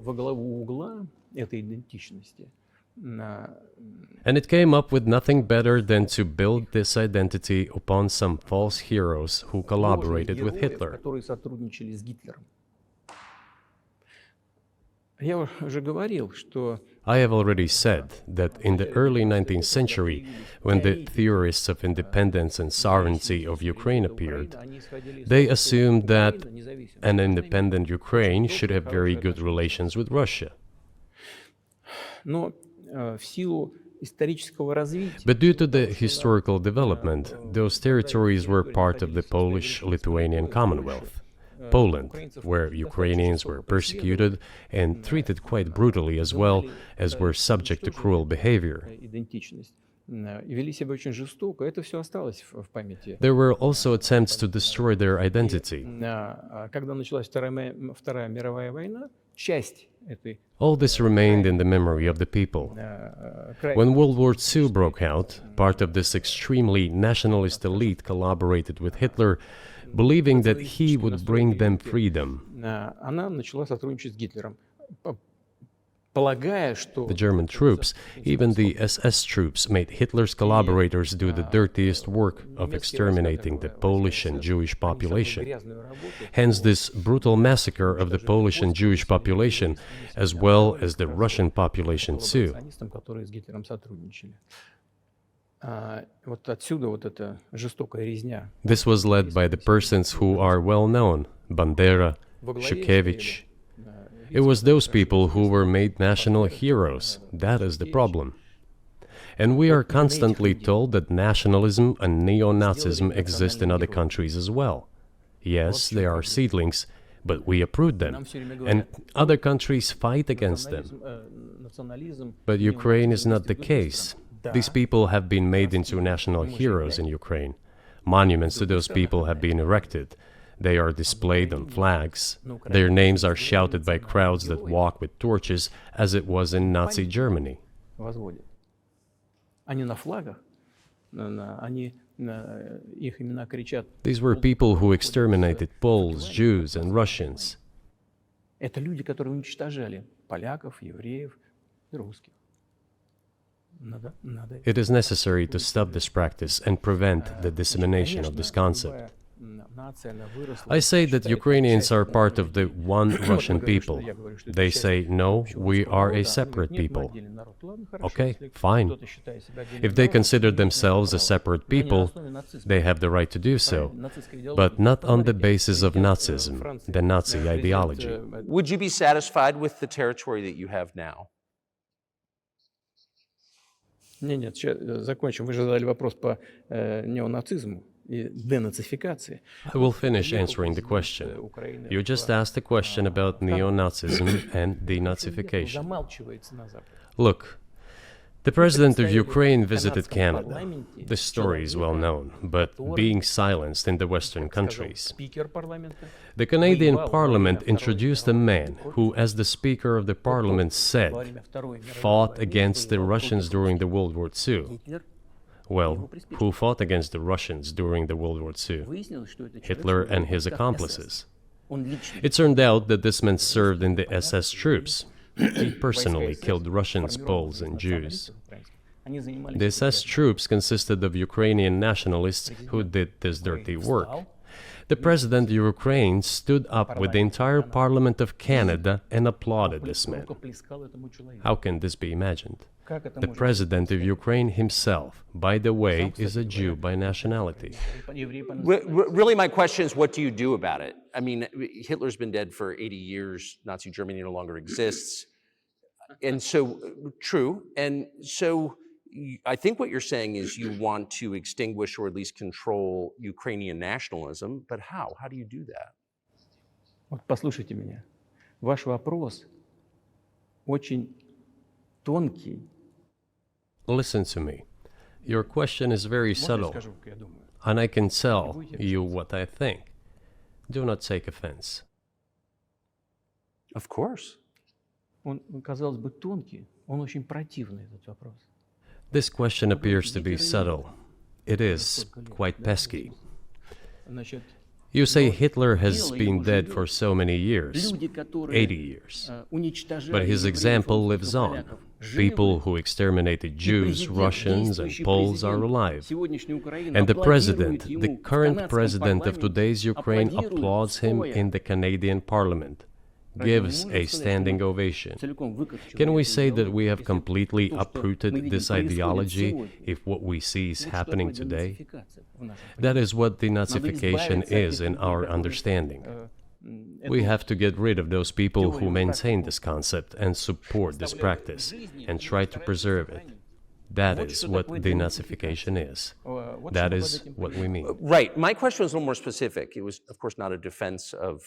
S2: And it came up with nothing better than to build this identity upon some false heroes who collaborated with Hitler. I have already said that in the early 19th century, when the theorists of independence and sovereignty of Ukraine appeared, they assumed that an independent Ukraine should have very good relations with Russia. But due to the historical development, those territories were part of the Polish-Lithuanian Commonwealth. Poland, where Ukrainians were persecuted and treated quite brutally, as well as were subject to cruel behavior. There were also attempts to destroy their identity. All this remained in the memory of the people. When World War II broke out, part of this extremely nationalist elite collaborated with Hitler, believing that he would bring them freedom. The German troops, even the SS troops, made Hitler's collaborators do the dirtiest work of exterminating the Polish and Jewish population. Hence this brutal massacre of the Polish and Jewish population, as well as the Russian population too. This was led by the persons who are well known, Bandera, Shukevich. It was those people who were made national heroes. That is the problem. And we are constantly told that nationalism and neo-Nazism exist in other countries as well. Yes, they are seedlings, but we uproot them, and other countries fight against them. But Ukraine is not the case. These people have been made into national heroes in Ukraine. Monuments to those people have been erected. They are displayed on flags. Their names are shouted by crowds that walk with torches, as it was in Nazi Germany. These were people who exterminated Poles, Jews, and Russians. It is necessary to stop this practice and prevent the dissemination of this concept. I say that Ukrainians are part of the one Russian people. They say, no, we are a separate people. Okay, fine. If they consider themselves a separate people, they have the right to do so, but not on the basis of Nazism, the Nazi ideology.
S1: Would you be satisfied with the territory that you have now?
S3: Нет, закончим. Вы же задали вопрос по неонацизму. и денацификации.
S2: I will finish answering the question. You just asked a question about neo-Nazism and denazification.
S3: Замалчивается на Западе.
S2: Look, the president of Ukraine visited Canada. This story is well known, but being silenced in the Western countries.
S3: Спикер парламента.
S2: The Canadian Parliament introduced a man who, as the Speaker of the Parliament said, fought against the Russians during the World War II. Well, who fought against the Russians during the World War II? Hitler and his accomplices. It turned out that this man served in the SS troops. He personally killed Russians, Poles, and Jews. The SS troops consisted of Ukrainian nationalists who did this dirty work. The president of Ukraine stood up with the entire Parliament of Canada and applauded this man. How can this be imagined? The president of Ukraine himself, by the way, is a Jew by nationality.
S1: Really, my question is, what do you do about it? I mean, Hitler's been dead for 80 years. Nazi Germany no longer exists. And so, true. And so, I think what you're saying is you want to extinguish or at least control Ukrainian nationalism. But how? How do you do that?
S3: Вот послушайте меня. Ваш вопрос очень тонкий.
S2: Listen to me. Your question is very subtle, and I can tell you what I think. Do not take offense.
S1: Of course.
S3: Он, казалось бы, тонкий, он очень противный, этот вопрос.
S2: This question appears to be subtle. It is quite pesky.
S3: Значит,
S2: You say Hitler has been dead for so many years, 80 years. But his example lives on. People who exterminated Jews, Russians, and Poles are alive. And the president, the current president of today's Ukraine, applauds him in the Canadian Parliament, gives a standing ovation. Can we say that we have completely uprooted this ideology if what we see is happening today? That is what denazification is in our understanding. We have to get rid of those people who maintain this concept and support this practice and try to preserve it. That is what denazification is. That is what we mean.
S1: Right. My question was a little more specific. It was, of course, not a defense of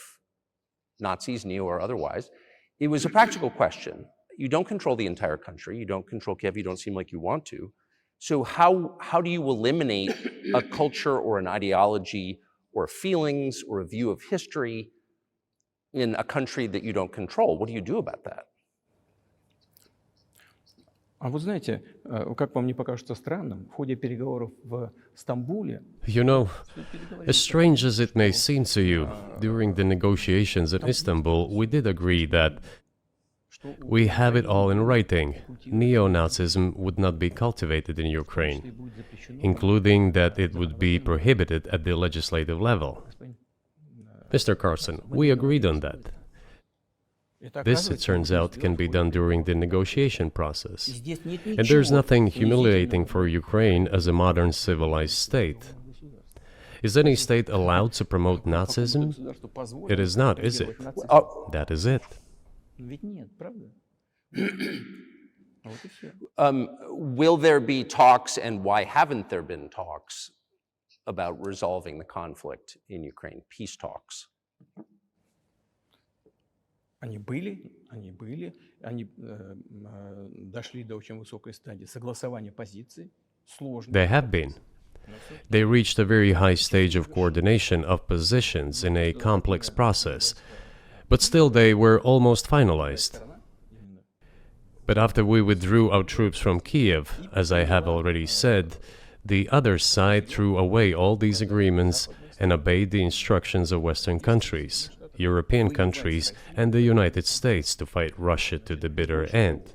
S1: Nazis, neo or otherwise. It was a practical question. You don't control the entire country. You don't control Kiev. You don't seem like you want to. So how do you eliminate a culture or an ideology or feelings or a view of history in a country that you don't control? What do you do about that?
S3: А вы знаете, как вам не покажется странным, в ходе переговоров в Стамбуле...
S2: You know, as strange as it may seem to you, during the negotiations in Istanbul, we did agree that we have it all in writing. Neo-Nazism would not be cultivated in Ukraine, including that it would be prohibited at the legislative level. Mr. Carlson, we agreed on that. This, it turns out, can be done during the negotiation process. And there's nothing humiliating for Ukraine as a modern civilized state. Is any state allowed to promote Nazism? It is not, is it? That is it.
S1: Will there be talks, and why haven't there been talks about resolving the conflict in Ukraine, peace talks?
S3: Они были, они дошли до очень высокой стадии согласования позиций, сложно.
S2: They have been. They reached a very high stage of coordination of positions in a complex process, but still they were almost finalized. But after we withdrew our troops from Kiev, as I have already said, the other side threw away all these agreements and obeyed the instructions of Western countries, European countries, and the United States to fight Russia to the bitter end.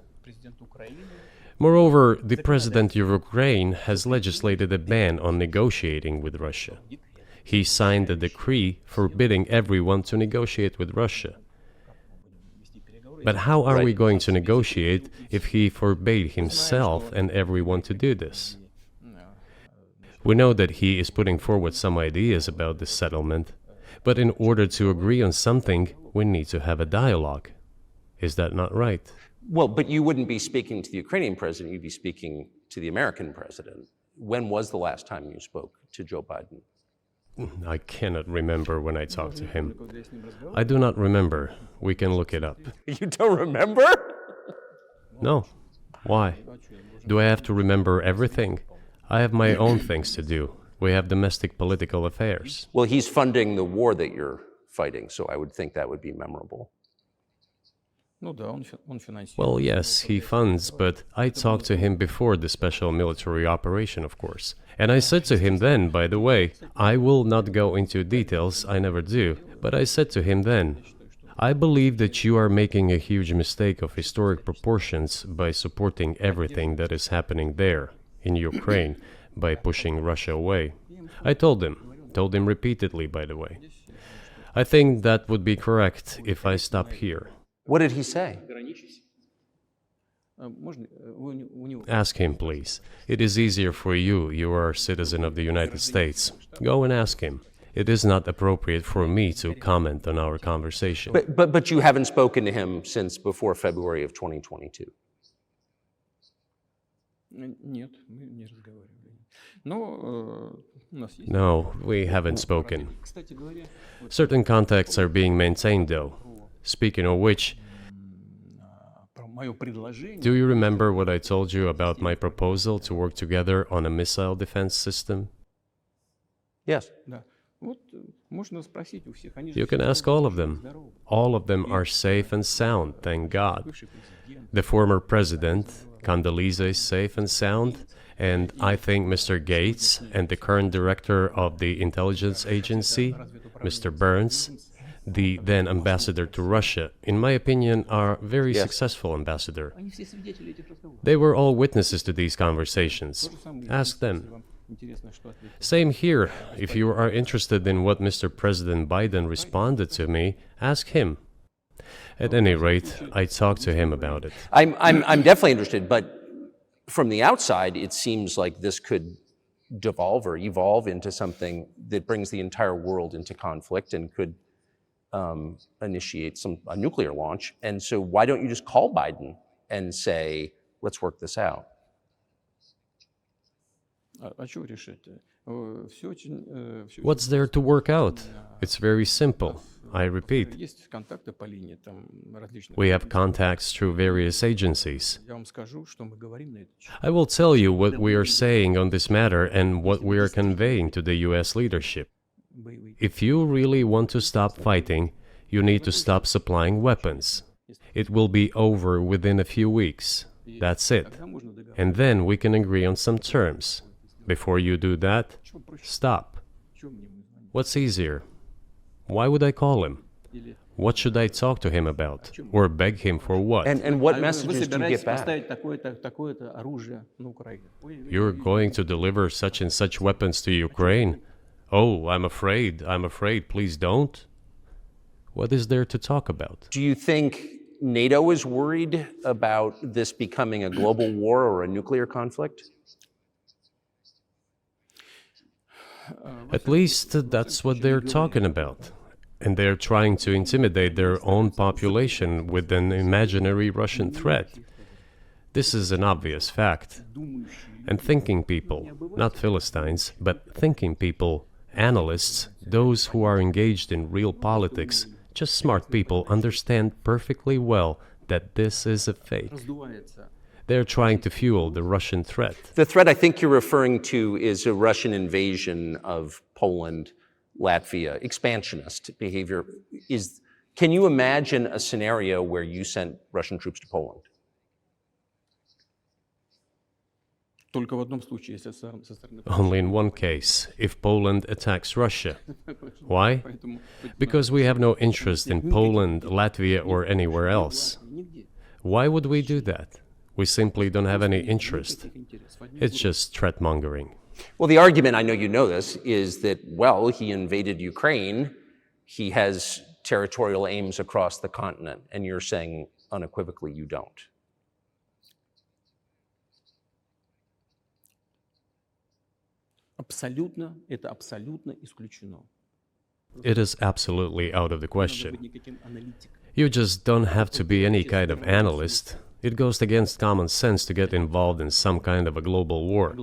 S2: Moreover, the president of Ukraine has legislated a ban on negotiating with Russia. He signed a decree forbidding everyone to negotiate with Russia. But how are we going to negotiate if he forbade himself and everyone to do this? We know that he is putting forward some ideas about this settlement, but in order to agree on something, we need to have a dialogue. Is that not right?
S1: Well, but you wouldn't be speaking to the Ukrainian president, you'd be speaking to the American president. When was the last time you spoke to Joe Biden?
S2: I cannot remember when I talked to him. I do not remember. We can look it up.
S1: You don't remember?
S2: No. Why? Do I have to remember everything? I have my own things to do. We have domestic political affairs.
S1: Well, he's funding the war that you're fighting, so I would think that would be memorable.
S2: Well, yes, he funds, but I talked to him before the special military operation, of course. And I said to him then, by the way, I will not go into details, I never do, but I said to him then, I believe that you are making a huge mistake of historic proportions by supporting everything that is happening there, in Ukraine, by pushing Russia away. I told him repeatedly, by the way. I think that would be correct if I stop here.
S1: What did he say?
S2: Ask him, please. It is easier for you. You are a citizen of the United States. Go and ask him. It is not appropriate for me to comment on our conversation.
S1: But you haven't spoken to him since before February of 2022?
S2: No, we haven't spoken. Certain contacts are being maintained, though. Speaking of which, do you remember what I told you about my proposal to work together on a missile defense system?
S1: Yes.
S2: You can ask all of them. All of them are safe and sound, thank God. The former president, Condoleezza, is safe and sound, and I think Mr. Gates and the current director of the intelligence agency, Mr. Burns, the then ambassador to Russia, in my opinion, are very successful ambassador. They were all witnesses to these conversations. Ask them. Same here. If you are interested in what Mr. President Biden responded to me, ask him. At any rate, I talked to him about it.
S1: I'm definitely interested, but from the outside, it seems like this could devolve or evolve into something that brings the entire world into conflict and could initiate a nuclear launch. And so why don't you just call Biden and say, let's work this out?
S2: What's there to work out? It's very simple. I repeat. We have contacts through various agencies. I will tell you what we are saying on this matter and what we are conveying to the US leadership. If you really want to stop fighting, you need to stop supplying weapons. It will be over within a few weeks. That's it. And then we can agree on some terms. Before you do that, stop. What's easier? Why would I call him? What should I talk to him about? Or beg him for what?
S1: And what messages do you get back?
S2: You're going to deliver such and such weapons to Ukraine? Oh, I'm afraid, please don't. What is there to talk about?
S1: Do you think NATO is worried about this becoming a global war or a nuclear conflict?
S2: At least that's what they're talking about. And they're trying to intimidate their own population with an imaginary Russian threat. This is an obvious fact. And thinking people, not Philistines, but thinking people, analysts, those who are engaged in real politics, just smart people, understand perfectly well that this is a fake. They're trying to fuel the Russian threat.
S1: The threat I think you're referring to is a Russian invasion of Poland, Latvia, expansionist behavior. Can you imagine a scenario where you sent Russian troops to Poland?
S2: Only in one case, if Poland attacks Russia. Why? Because we have no interest in Poland, Latvia, or anywhere else. Why would we do that? We simply don't have any interest. It's just threat-mongering.
S1: Well, the argument, I know you know this, is that, well, he invaded Ukraine, he has territorial aims across the continent, and you're saying unequivocally you don't.
S2: It is absolutely out of the question. You just don't have to be any kind of analyst. It goes against common sense to get involved in some kind of a global war.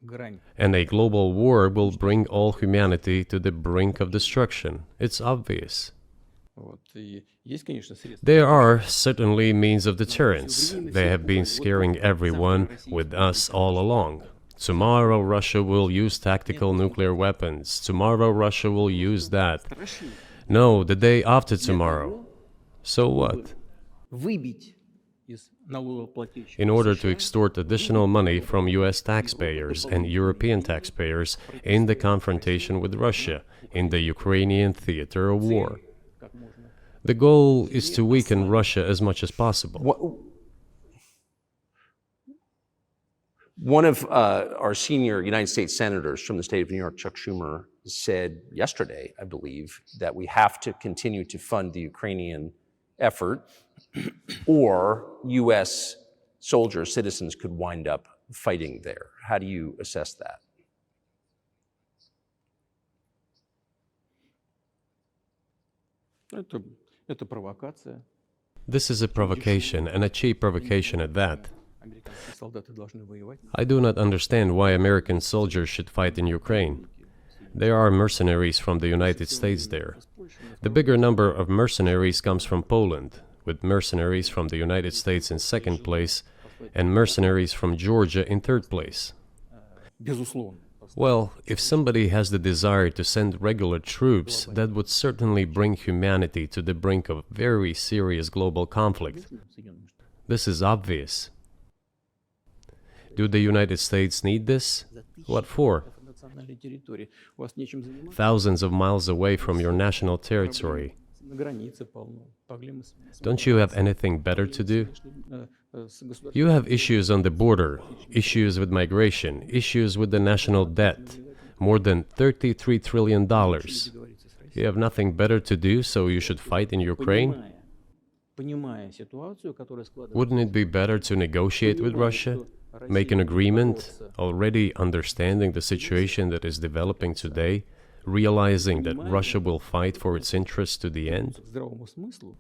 S3: грань.
S2: And a global war will bring all humanity to the brink of destruction. It's obvious.
S3: Вот. И есть, конечно, средства.
S2: There are certainly means of deterrence. They have been scaring everyone with us all along. Tomorrow Russia will use tactical nuclear weapons. Tomorrow Russia will use that. No, the day after tomorrow. So what?
S3: Выбить из налогоплательщиков
S2: In order to
S3: США
S2: extort additional money from US taxpayers and European taxpayers in the confrontation with Russia in the Ukrainian theater of war.
S3: как можно.
S2: The goal is to weaken Russia as much as possible.
S1: One of our senior United States senators from the state of New York, Chuck Schumer, said yesterday, I believe, that we have to continue to fund the Ukrainian effort, or U.S. soldiers, citizens could wind up fighting there. How do you assess that?
S3: Это провокация.
S2: This is a provocation, and a cheap provocation at that.
S3: Американские солдаты должны воевать.
S2: I do not understand why American soldiers should fight in Ukraine. There are mercenaries from the United States there. The bigger number of mercenaries comes from Poland, with mercenaries from the United States in second place and mercenaries from Georgia in third place.
S3: Безусловно.
S2: Well, if somebody has the desire to send regular troops, that would certainly bring humanity to the brink of very serious global conflict. This is obvious. Do the United States need this? What for?
S3: Национальной территории. У вас нечем заниматься.
S2: Thousands of miles away from your national territory.
S3: На границе полно. Проблемы
S2: Don't you have anything better to do?
S3: с государством.
S2: You have issues on the border, issues with migration, issues with the national debt, more than $33 trillion. You have nothing better to do, so you should fight in Ukraine?
S3: Понимая ситуацию, которая складывается.
S2: Wouldn't it be better to negotiate with Russia? Make an agreement, already understanding the situation that is developing today, realizing that Russia will fight for its interests to the end?
S3: К здравому смыслу.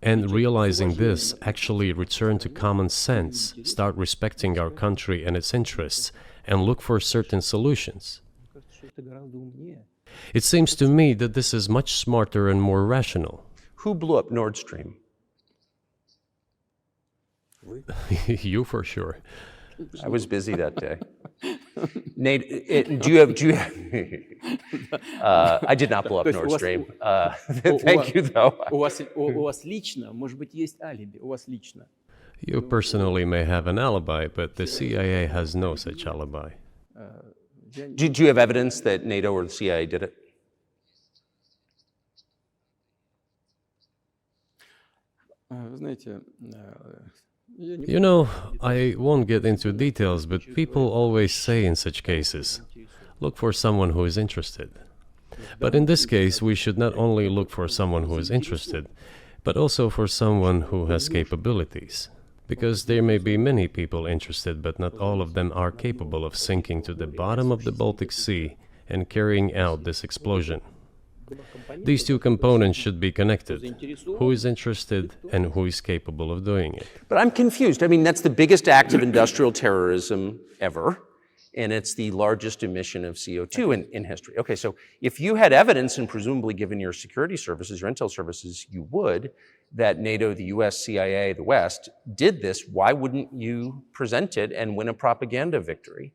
S2: And realizing this, actually return to common sense, start respecting our country and its interests, and look for certain solutions.
S3: Кажется, что это гораздо умнее.
S2: It seems to me that this is much smarter and more rational.
S1: Who blew up Nord Stream?
S2: You for sure.
S1: I was busy that day. Nate, do you have I did not blow up Nord Stream. Thank you, though.
S3: У вас лично, может быть, есть алиби. У вас лично.
S2: You personally may have an alibi, but the CIA has no such alibi.
S1: Do you have evidence that NATO or the CIA did it?
S3: Вы знаете, я не
S2: You know, I won't get into details, but people always say in such cases, look for someone who is interested. But in this case, we should not only look for someone who is interested, but also for someone who has capabilities. Because there may be many people interested, but not all of them are capable of sinking to the bottom of the Baltic Sea and carrying out this explosion. These two components should be connected. Who is interested and who is capable of doing it?
S1: But I'm confused. I mean, that's the biggest act of industrial terrorism ever, and it's the largest emission of CO2 in history. Okay, so if you had evidence, and presumably given your security services, your intel services, you would, that NATO, the US, CIA, the West, did this, why wouldn't you present it and win a propaganda victory?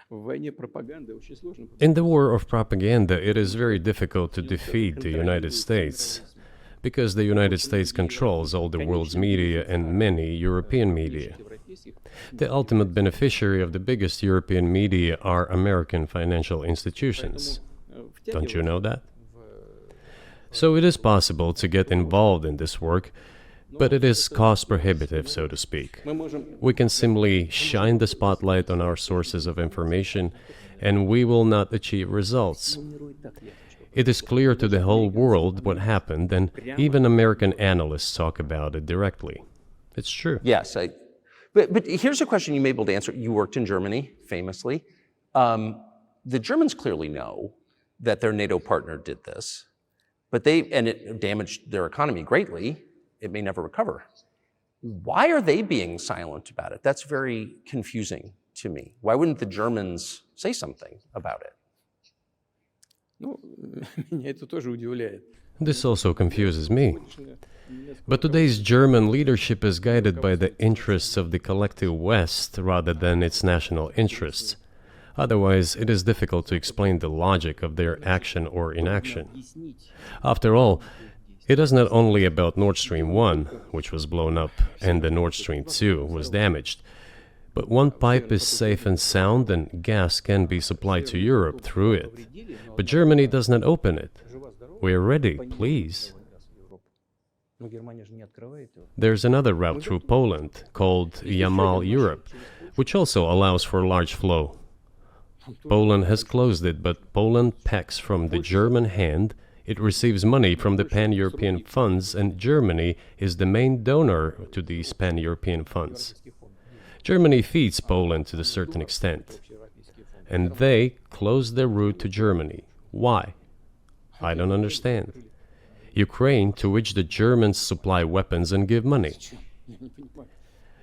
S3: В войне пропаганды очень сложно.
S2: In the war of propaganda, it is very difficult to defeat the United States, because the United States controls all the world's media and many European media. The ultimate beneficiary of the biggest European media are American financial institutions. Don't you know that? So it is possible to get involved in this work, but it is cost prohibitive, so to speak.
S3: Мы можем
S2: We can simply shine the spotlight on our sources of information, and we will not achieve results. It is clear to the whole world what happened, and even American analysts talk about it directly. It's true.
S1: Yes, but here's a question you may be able to answer. You worked in Germany, famously. The Germans clearly know that their NATO partner did this, and it damaged their economy greatly. It may never recover. Why are they being silent about it? That's very confusing to me. Why wouldn't the Germans say something about it?
S3: Ну, меня это тоже удивляет.
S2: This also confuses me. But today's German leadership is guided by the interests of the collective West rather than its national interests. Otherwise, it is difficult to explain the logic of their action or inaction. After all, it is not only about Nord Stream 1, which was blown up, and the Nord Stream 2 was damaged. But one pipe is safe and sound, and gas can be supplied to Europe through it. But Germany does not open it. We are ready, please. There's another route through Poland, called Yamal Europe, which also allows for large flow. Poland has closed it, but Poland packs from the German hand. It receives money from the pan-European funds, and Germany is the main donor to these pan-European funds. Germany feeds Poland to a certain extent, and they close their route to Germany. Why? I don't understand. Ukraine, to which the Germans supply weapons and give money.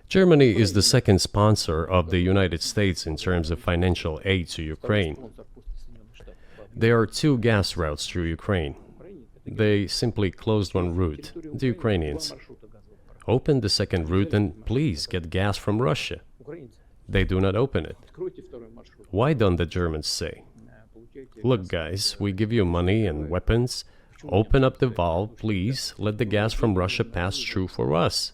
S2: Germany is the second sponsor of the United States in terms of financial aid to Ukraine. There are two gas routes through Ukraine. They simply closed one route, the Ukrainians. Open the second route and please get gas from Russia. They do not open it. Why don't the Germans say, look guys, we give you money and weapons, open up the valve, please, let the gas from Russia pass through for us.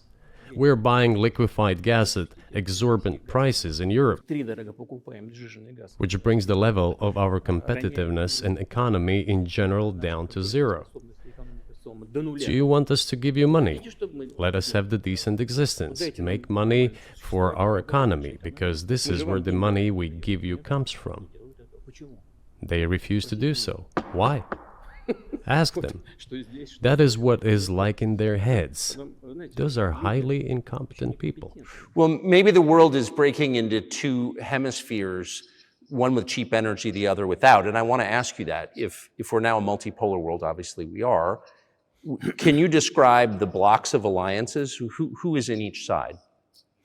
S2: We're buying liquefied gas at exorbitant prices in Europe, which brings the level of our competitiveness and economy in general down to zero. Do you want us to give you money? Let us have the decent existence. Make money for our economy, because this is where the money we give you comes from. They refuse to do so. Why? Ask them. That is what is like in their heads. Those are highly incompetent people.
S1: Well, maybe the world is breaking into two hemispheres, one with cheap energy, the other without. And I want to ask you that. If we're now a multipolar world, obviously we are, can you describe the blocks of alliances? Who is in each side,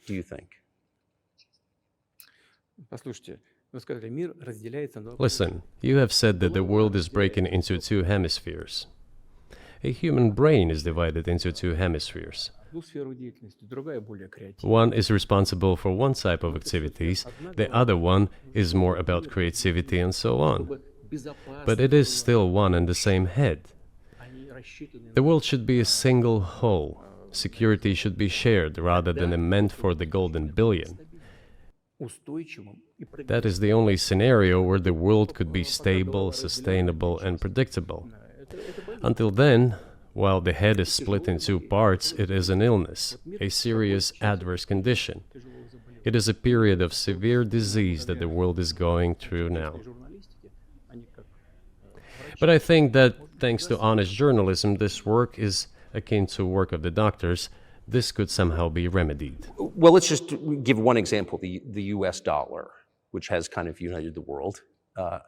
S1: do you think?
S2: Listen, you have said that the world is breaking into two hemispheres. A human brain is divided into two hemispheres. One is responsible for one type of activities, the other one is more about creativity and so on. But it is still one and the same head. The world should be a single whole. Security should be shared rather than meant for the golden billion. That is the only scenario where the world could be stable, sustainable, and predictable. Until then, while the head is split in two parts, it is an illness, a serious adverse condition. It is a period of severe disease that the world is going through now. But I think that, thanks to honest journalism, this work is akin to work of the doctors. This could somehow be remedied.
S1: Well, let's just give one example, the US dollar, which has kind of united the world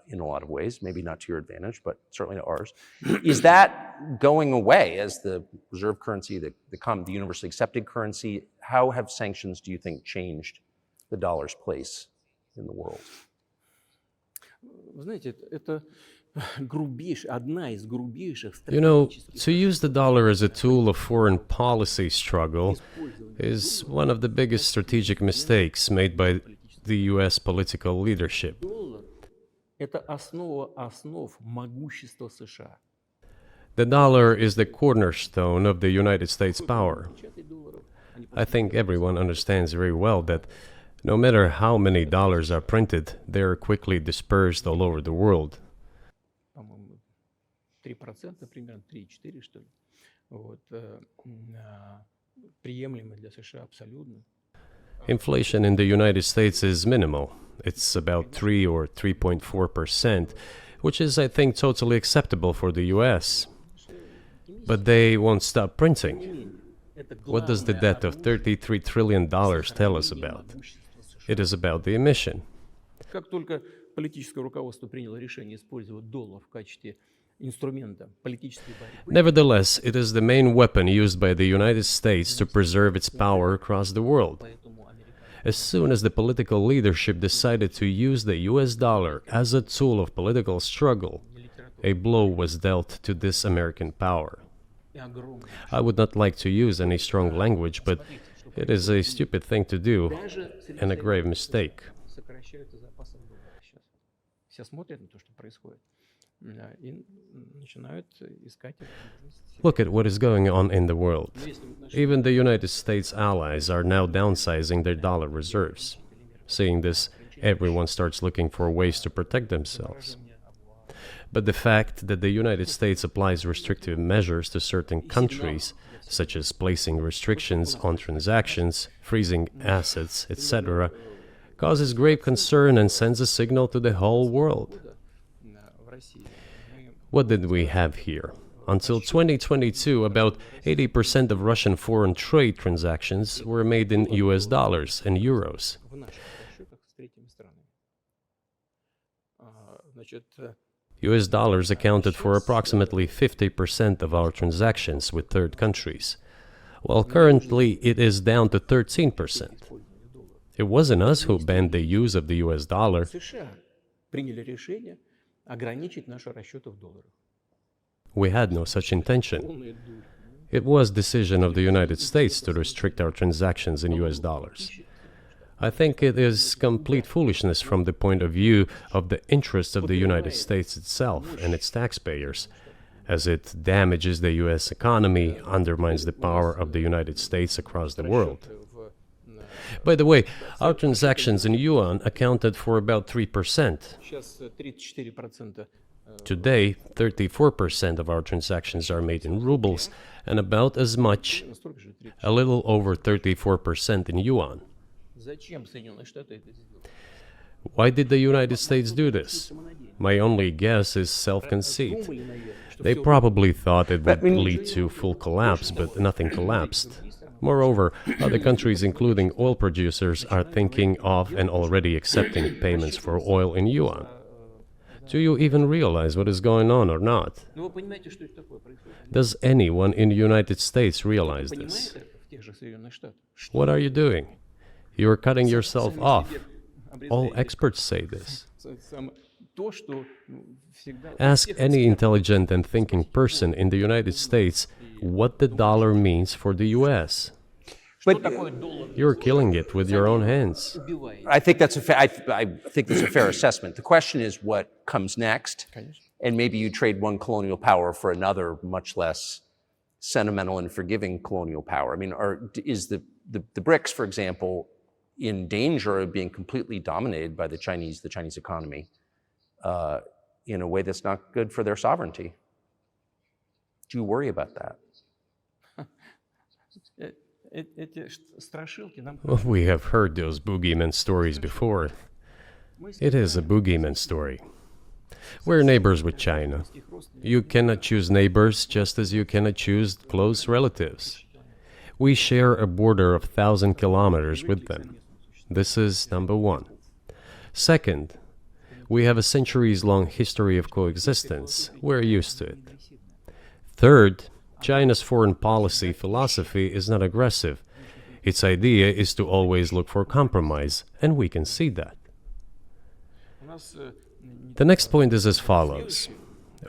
S1: in a lot of ways, maybe not to your advantage, but certainly to ours. Is that going away as the reserve currency, the universally accepted currency? How have sanctions, do you think, changed the dollar's place in the world?
S2: You know, to use the dollar as a tool of foreign policy struggle is one of the biggest strategic mistakes made by the US political leadership. The dollar is the cornerstone of the United States power. I think everyone understands very well that no matter how many dollars are printed, they are quickly dispersed all over the world. Inflation in the United States is minimal. It's about 3 or 3.4%, which is, I think, totally acceptable for the US. But they won't stop printing. What does the debt of $33 trillion tell us about? It is about the emission. Nevertheless, it is the main weapon used by the United States to preserve its power across the world. As soon as the political leadership decided to use the US dollar as a tool of political struggle, a blow was dealt to this American power. I would not like to use any strong language, but it is a stupid thing to do and a grave mistake. Look at what is going on in the world. Even the United States allies are now downsizing their dollar reserves. Seeing this, everyone starts looking for ways to protect themselves. But the fact that the United States applies restrictive measures to certain countries, such as placing restrictions on transactions, freezing assets, etc., causes grave concern and sends a signal to the whole world. What did we have here? Until 2022, about 80% of Russian foreign trade transactions were made in US dollars and euros. US dollars accounted for approximately 50% of our transactions with third countries, while currently it is down to 13%. It wasn't us who banned the use of the US dollar. We had no such intention. It was decision of the United States to restrict our transactions in US dollars. I think it is complete foolishness from the point of view of the interests of the United States itself and its taxpayers, as it damages the US economy, undermines the power of the United States across the world. By the way, our transactions in yuan accounted for about 3%. Today, 34% of our transactions are made in rubles and about as much, a little over 34% in yuan. Why did the United States do this? My only guess is self-conceit. They probably thought it would lead to full collapse, but nothing collapsed. Moreover, other countries, including oil producers, are thinking of and already accepting payments for oil in yuan. Do you even realize what is going on or not? Does anyone in the United States realize this? What are you doing? You are cutting yourself off. All experts say this. Ask any intelligent and thinking person in the United States what the dollar means for the US.
S1: But
S2: You're killing it with your own hands.
S1: I think that's I think that's a fair assessment. The question is what comes next, and maybe you trade one colonial power for another, much less sentimental and forgiving colonial power. I mean, is the BRICS, for example, in danger of being completely dominated by the Chinese economy in a way that's not good for their sovereignty? Do you worry about that?
S2: Well, we have heard those boogeyman stories before. It is a boogeyman story. We're neighbors with China. You cannot choose neighbors just as you cannot choose close relatives. We share a border of 1,000 kilometers with them. This is number one. Second, we have a centuries-long history of coexistence. We're used to it. Third, China's foreign policy philosophy is not aggressive. Its idea is to always look for compromise, and we can see that. The next point is as follows.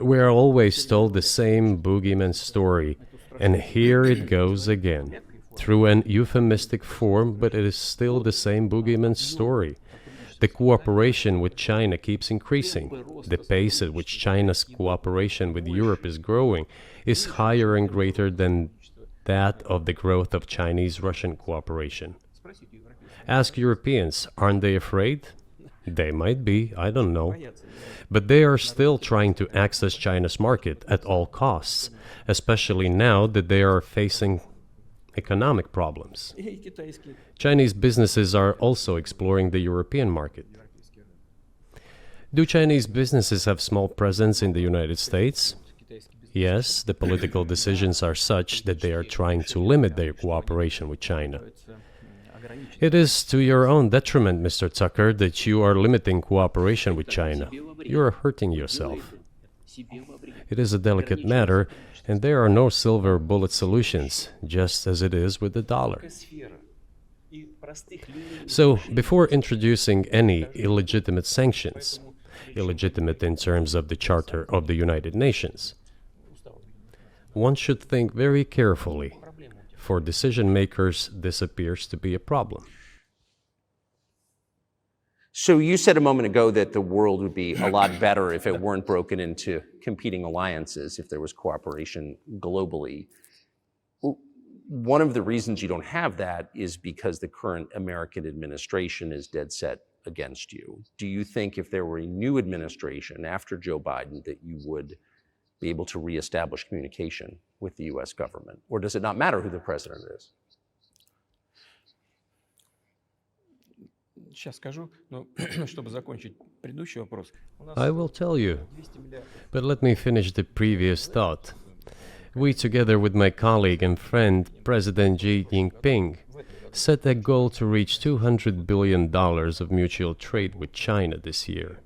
S2: We are always told the same boogeyman story, and here it goes again. Through an euphemistic form, but it is still the same boogeyman story. The cooperation with China keeps increasing. The pace at which China's cooperation with Europe is growing is higher and greater than that of the growth of Chinese-Russian cooperation. Ask Europeans, aren't they afraid? They might be, I don't know. But they are still trying to access China's market at all costs, especially now that they are facing economic problems. Chinese businesses are also exploring the European market. Do Chinese businesses have small presence in the United States? Yes, the political decisions are such that they are trying to limit their cooperation with China. It is to your own detriment, Mr. Tucker, that you are limiting cooperation with China. You are hurting yourself. It is a delicate matter, and there are no silver bullet solutions, just as it is with the dollar. So, before introducing any illegitimate sanctions, illegitimate in terms of the Charter of the United Nations, one should think very carefully. For decision makers, this appears to be a problem.
S1: So you said a moment ago that the world would be a lot better if it weren't broken into competing alliances, if there was cooperation globally. One of the reasons you don't have that is because the current American administration is dead set against you. Do you think if there were a new administration after Joe Biden that you would be able to reestablish communication with the US government? Or does it not matter who the president is?
S3: Сейчас скажу, но чтобы закончить предыдущий вопрос.
S2: I will tell you, but let me finish the previous thought. We, together with my colleague and friend, President Xi Jinping, set a goal to reach $200 billion of mutual trade with China this year.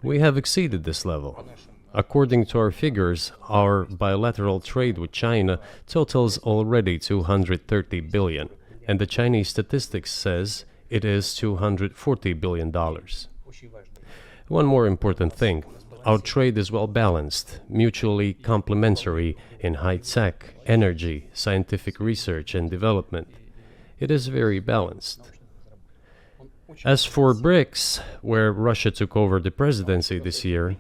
S2: We have exceeded this level. According to our figures, our bilateral trade with China totals already $230 billion, and the Chinese statistics says it is $240 billion. One more important thing. Our trade is well balanced, mutually complementary in high-tech, energy, scientific research and development. It is very balanced. As for BRICS, where Russia took over the presidency this year,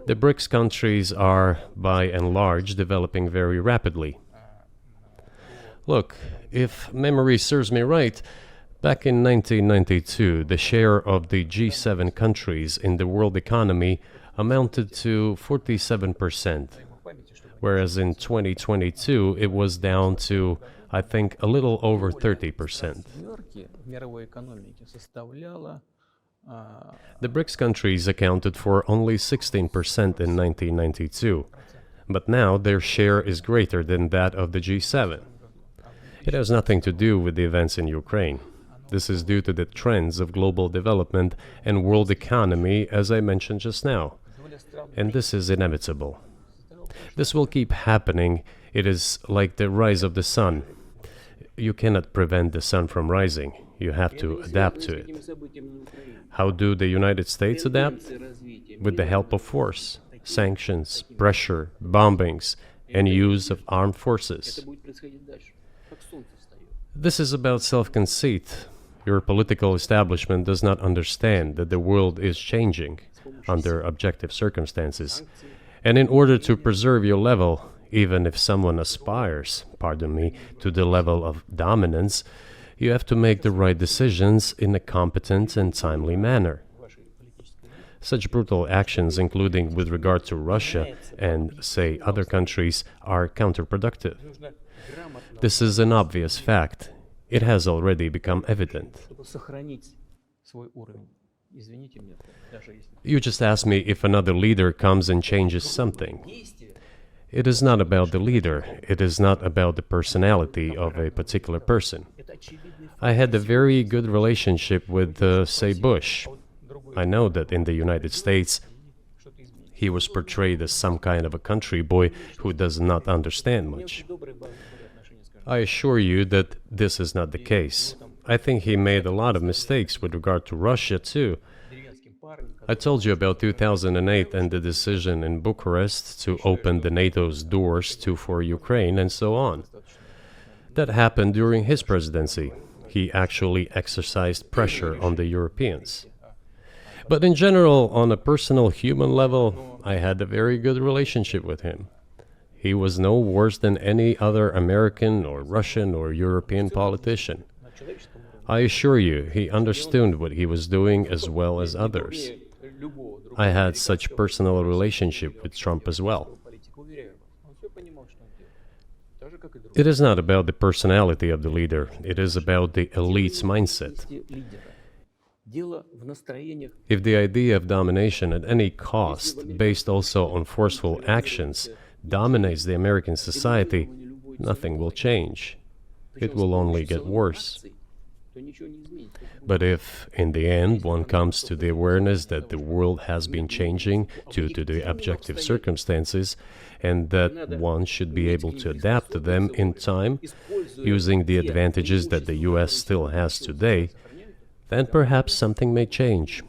S2: the BRICS countries are, by and large, developing very rapidly. Look, if memory serves me right, back in 1992, the share of the G7 countries in the world economy amounted to 47%, whereas in 2022 it was down to, I think, a little over 30%. The BRICS countries accounted for only 16% in 1992, but now their share is greater than that of the G7. It has nothing to do with the events in Ukraine. This is due to the trends of global development and world economy, as I mentioned just now. And this is inevitable. This will keep happening. It is like the rise of the sun. You cannot prevent the sun from rising. You have to adapt to it. How do the United States adapt? With the help of force, sanctions, pressure, bombings, and use of armed forces. This is about self-conceit. Your political establishment does not understand that the world is changing under objective circumstances. And in order to preserve your level, even if someone aspires, pardon me, to the level of dominance, you have to make the right decisions in a competent and timely manner. Such brutal actions, including with regard to Russia and, say, other countries, are counterproductive. This is an obvious fact. It has already become evident. You just asked me if another leader comes and changes something. It is not about the leader. It is not about the personality of a particular person. I had a very good relationship with, say, Bush. I know that in the United States, he was portrayed as some kind of a country boy who does not understand much. I assure you that this is not the case. I think he made a lot of mistakes with regard to Russia, too. I told you about 2008 and the decision in Bucharest to open the NATO's doors for Ukraine and so on. That happened during his presidency. He actually exercised pressure on the Europeans. But in general, on a personal human level, I had a very good relationship with him. He was no worse than any other American or Russian or European politician. I assure you, he understood what he was doing as well as others. I had such personal relationship with Trump as well. It is not about the personality of the leader, it is about the elite's mindset. If the idea of domination at any cost, based also on forceful actions, dominates the American society, nothing will change. It will only get worse. But if, in the end, one comes to the awareness that the world has been changing due to the objective circumstances, and that one should be able to adapt to them in time, using the advantages that the US still has today, then perhaps something may change.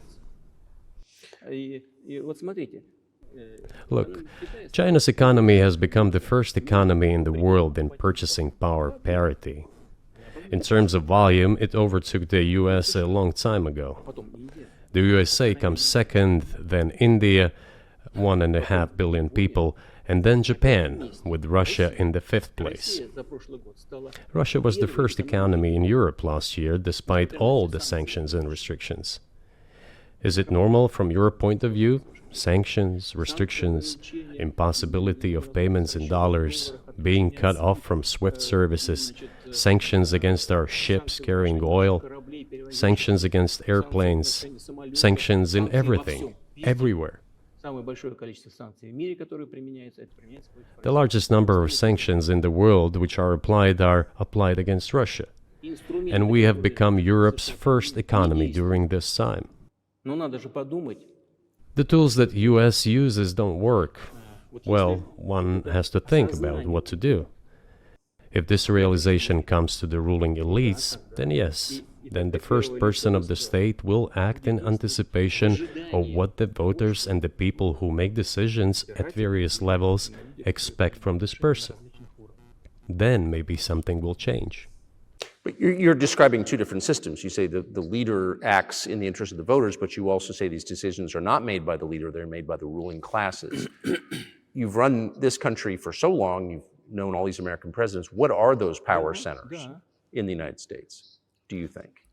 S2: Look, China's economy has become the first economy in the world in purchasing power parity. In terms of volume, it overtook the US a long time ago. The USA comes second, then India, 1.5 billion people, and then Japan, with Russia in the fifth place. Russia was the first economy in Europe last year, despite all the sanctions and restrictions. Is it normal from your point of view? Sanctions, restrictions, impossibility of payments in dollars, being cut off from SWIFT services, sanctions against our ships carrying oil, sanctions against airplanes, sanctions in everything, everywhere. The largest number of sanctions in the world which are applied against Russia. And we have become Europe's first economy during this time. The tools that US uses don't work. Well, one has to think about what to do. If this realization comes to the ruling elites, then yes, then the first person of the state will act in anticipation of what the voters and the people who make decisions at various levels expect from this person. Then maybe something will change.
S1: But you're describing two different systems. You say the leader acts in the interest of the voters, but you also say these decisions are not made by the leader, they're made by the ruling classes. You've run this country for so long, you've known all these American presidents. What are those power centers in the United States, do you think?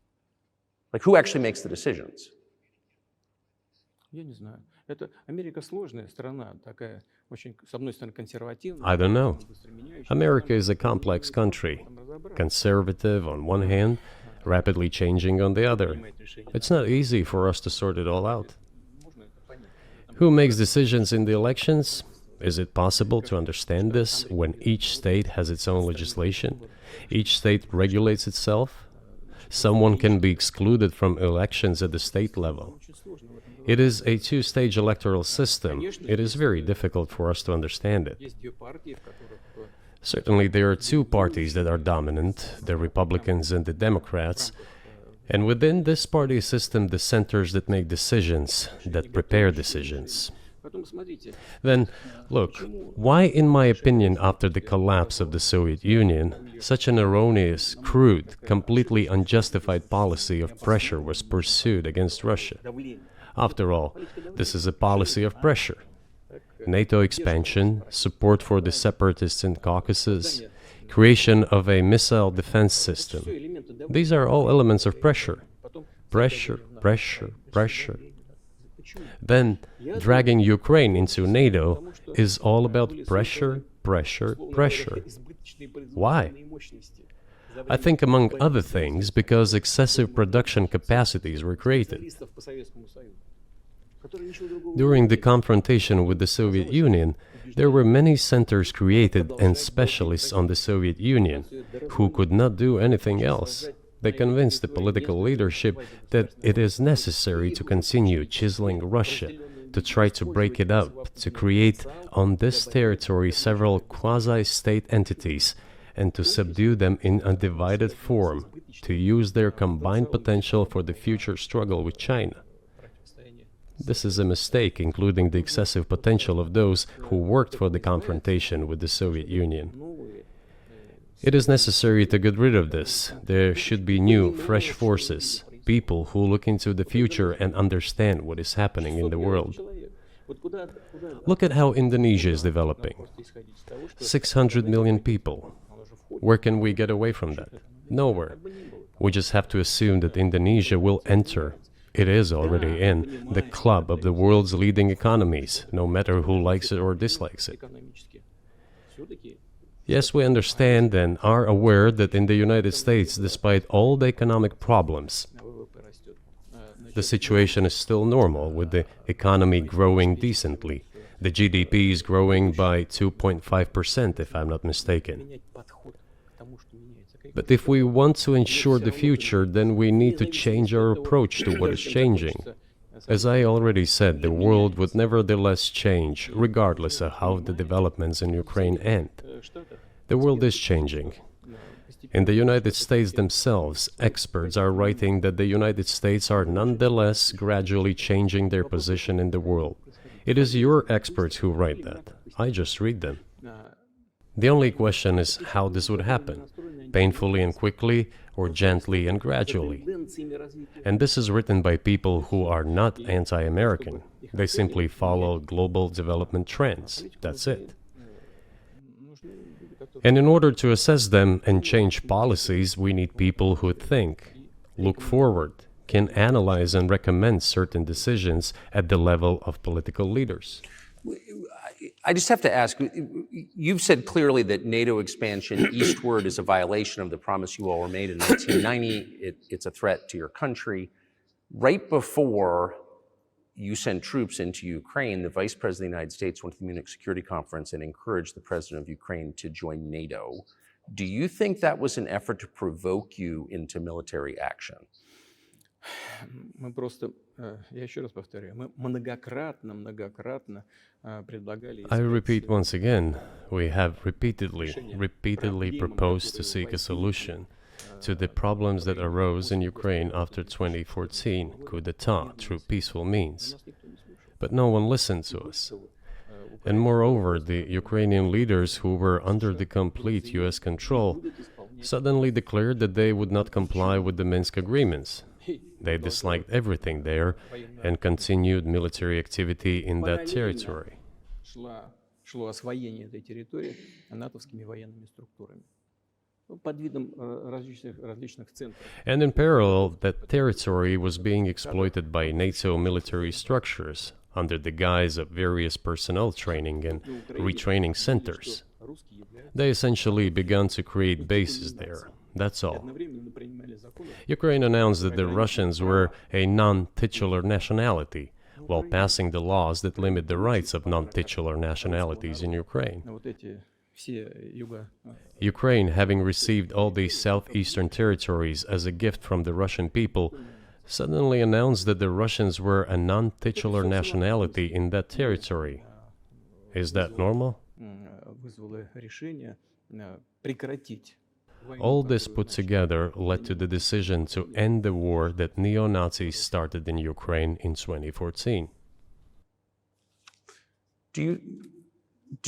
S1: Like, who actually makes the decisions?
S2: I don't know. America is a complex country, conservative on one hand, rapidly changing on the other. It's not easy for us to sort it all out. Who makes decisions in the elections? Is it possible to understand this when each state has its own legislation? Each state regulates itself? Someone can be excluded from elections at the state level. It is a two-stage electoral system. It is very difficult for us to understand it. Certainly, there are two parties that are dominant, the Republicans and the Democrats, and within this party system, the centers that make decisions, that prepare decisions. Then, look, why, in my opinion, after the collapse of the Soviet Union, such an erroneous, crude, completely unjustified policy of pressure was pursued against Russia? After all, this is a policy of pressure. NATO expansion, support for the separatists in Caucasus, creation of a missile defense system. These are all elements of pressure. Pressure, pressure, pressure. Then, dragging Ukraine into NATO is all about pressure, pressure, pressure. Why? I think, among other things, because excessive production capacities were created. During the confrontation with the Soviet Union, there were many centers created and specialists on the Soviet Union who could not do anything else. They convinced the political leadership that it is necessary to continue chiseling Russia, to try to break it up, to create on this territory several quasi-state entities, and to subdue them in a divided form, to use their combined potential for the future struggle with China. This is a mistake, including the excessive potential of those who worked for the confrontation with the Soviet Union. It is necessary to get rid of this. There should be new, fresh forces, people who look into the future and understand what is happening in the world. Look at how Indonesia is developing. 600 million people. Where can we get away from that? Nowhere. We just have to assume that Indonesia will enter, it is already in, the club of the world's leading economies, no matter who likes it or dislikes it. Yes, we understand and are aware that in the United States, despite all the economic problems, the situation is still normal, with the economy growing decently. The GDP is growing by 2.5%, if I'm not mistaken. But if we want to ensure the future, then we need to change our approach to what is changing. As I already said, the world would nevertheless change, regardless of how the developments in Ukraine end. The world is changing. In the United States themselves, experts are writing that the United States are nonetheless gradually changing their position in the world. It is your experts who write that. I just read them. The only question is how this would happen, painfully and quickly, or gently and gradually. And this is written by people who are not anti-American. They simply follow global development trends. That's it. And in order to assess them and change policies, we need people who think, look forward, can analyze and recommend certain decisions at the level of political leaders.
S1: I just have to ask, you've said clearly that NATO expansion eastward is a violation of the promise you all were made in 1990. It's a threat to your country. Right before you sent troops into Ukraine, the Vice President of the United States went to the Munich Security Conference and encouraged the President of Ukraine to join NATO. Do you think that was an effort to provoke you into military action?
S3: Мы просто, я еще раз повторяю, мы многократно предлагали...
S2: I repeat once again, we have repeatedly proposed to seek a solution to the problems that arose in Ukraine after 2014 coup d'etat through peaceful means. But no one listened to us. And moreover, the Ukrainian leaders who were under the complete US control suddenly declared that they would not comply with the Minsk agreements. They disliked everything there and continued military activity in that territory.
S3: Шло освоение этой территории натовскими военными структурами под видом различных центров.
S2: And in parallel, that territory was being exploited by NATO military structures under the guise of various personnel training and retraining centers. They essentially began to create bases there. That's all. Ukraine announced that the Russians were a non-titular nationality, while passing the laws that limit the rights of non-titular nationalities in Ukraine. Ukraine, having received all these southeastern territories as a gift from the Russian people, suddenly announced that the Russians were a non-titular nationality in that territory. Is that normal? All this put together led to the decision to end the war that neo-Nazis started in Ukraine in 2014.
S1: Do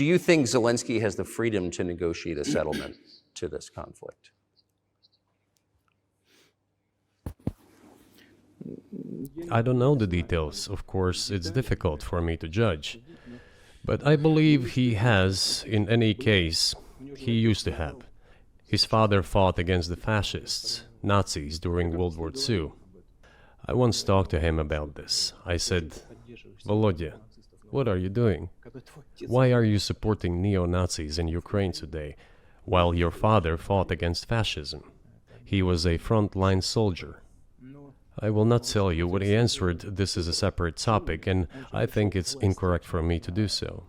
S1: you think Zelensky has the freedom to negotiate a settlement to this conflict?
S2: I don't know the details. Of course, it's difficult for me to judge. But I believe he has, in any case, he used to have. His father fought against the fascists, Nazis, during World War II. I once talked to him about this. I said, Volodya, what are you doing? Why are you supporting neo-Nazis in Ukraine today, while your father fought against fascism? He was a front-line soldier. I will not tell you what he answered. This is a separate topic, and I think it's incorrect for me to do so.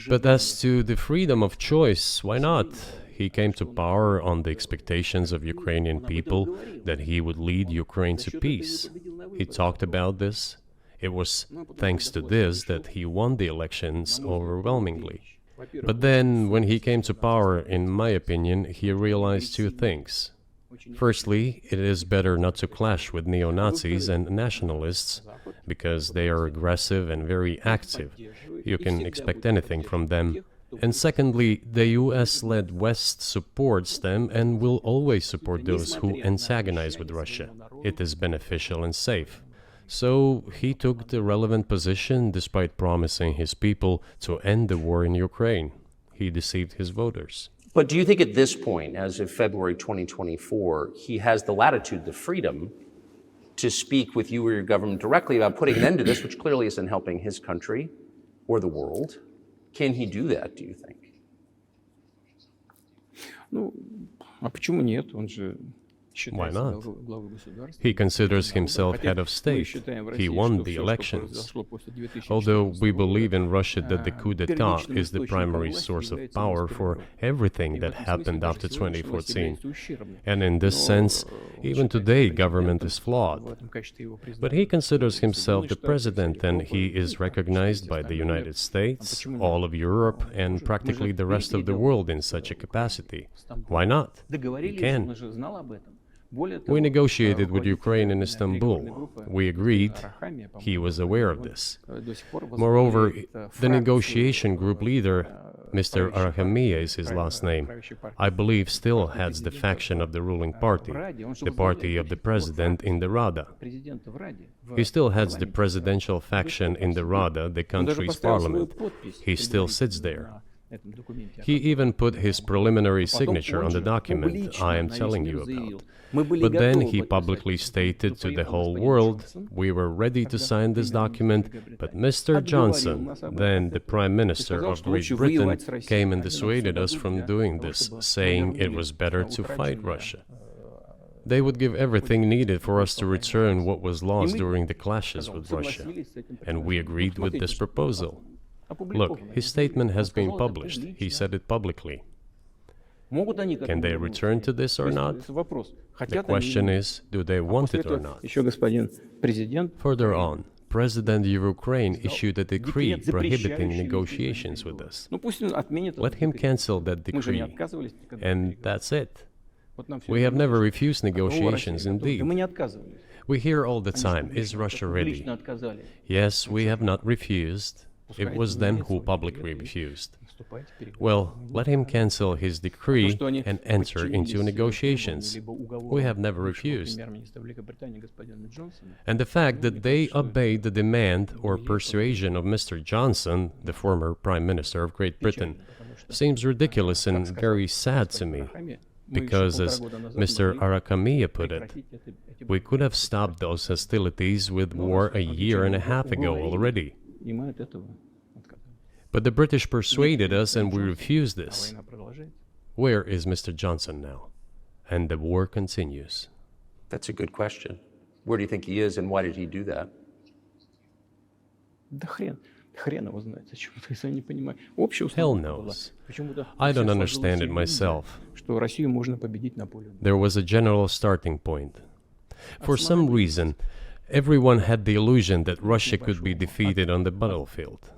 S2: But as to the freedom of choice, why not? He came to power on the expectations of Ukrainian people that he would lead Ukraine to peace. He talked about this. It was thanks to this that he won the elections overwhelmingly. But then, when he came to power, in my opinion, he realized two things. Firstly, it is better not to clash with neo-Nazis and nationalists, because they are aggressive and very active. You can expect anything from them. And secondly, the US-led West supports them and will always support those who antagonize with Russia. It is beneficial and safe. So he took the relevant position despite promising his people to end the war in Ukraine. He deceived his voters.
S1: But do you think at this point, as of February 2024, he has the latitude, the freedom to speak with you or your government directly about putting an end to this, which clearly isn't helping his country or the world? Can he do that, do you think?
S3: Ну, а почему нет? Он же
S2: Why not? He considers himself head of state. He won the elections. Although we believe in Russia that the coup d'etat is the primary source of power for everything that happened after 2014. And in this sense, even today, government is flawed. But he considers himself the president, and he is recognized by the United States, all of Europe, and practically the rest of the world in such a capacity. Why not? He can. We negotiated with Ukraine in Istanbul. We agreed. He was aware of this. Moreover, the negotiation group leader, Mr. Arachamia is his last name, I believe still heads the faction of the ruling party, the party of the president in the Rada. He still heads the presidential faction in the Rada, the country's parliament. He still sits there. He even put his preliminary signature on the document I am telling you about. But then he publicly stated to the whole world, we were ready to sign this document, but Mr. Johnson, then the Prime Minister of Great Britain, came and dissuaded us from doing this, saying it was better to fight Russia. They would give everything needed for us to return what was lost during the clashes with Russia. And we agreed with this proposal. Look, his statement has been published. He said it publicly. Can they return to this or not? The question is, do they want it or not? Further on, President of Ukraine issued a decree prohibiting negotiations with us. Let him cancel that decree, and that's it. We have never refused negotiations, indeed. We hear all the time, is Russia ready? Yes, we have not refused. It was them who publicly refused. Well, let him cancel his decree and enter into negotiations. We have never refused. And the fact that they obeyed the demand or persuasion of Mr. Johnson, the former Prime Minister of Great Britain, seems ridiculous and very sad to me. Because, as Mr. Arachamia put it, we could have stopped those hostilities with war a year and a half ago already. But the British persuaded us and we refused this. Where is Mr. Johnson now? And the war continues.
S1: That's a good question. Where do you think he is and why did he do that?
S2: Hell knows. I don't understand it myself. There was a general starting point. For some reason, everyone had the illusion that Russia could be defeated on the battlefield.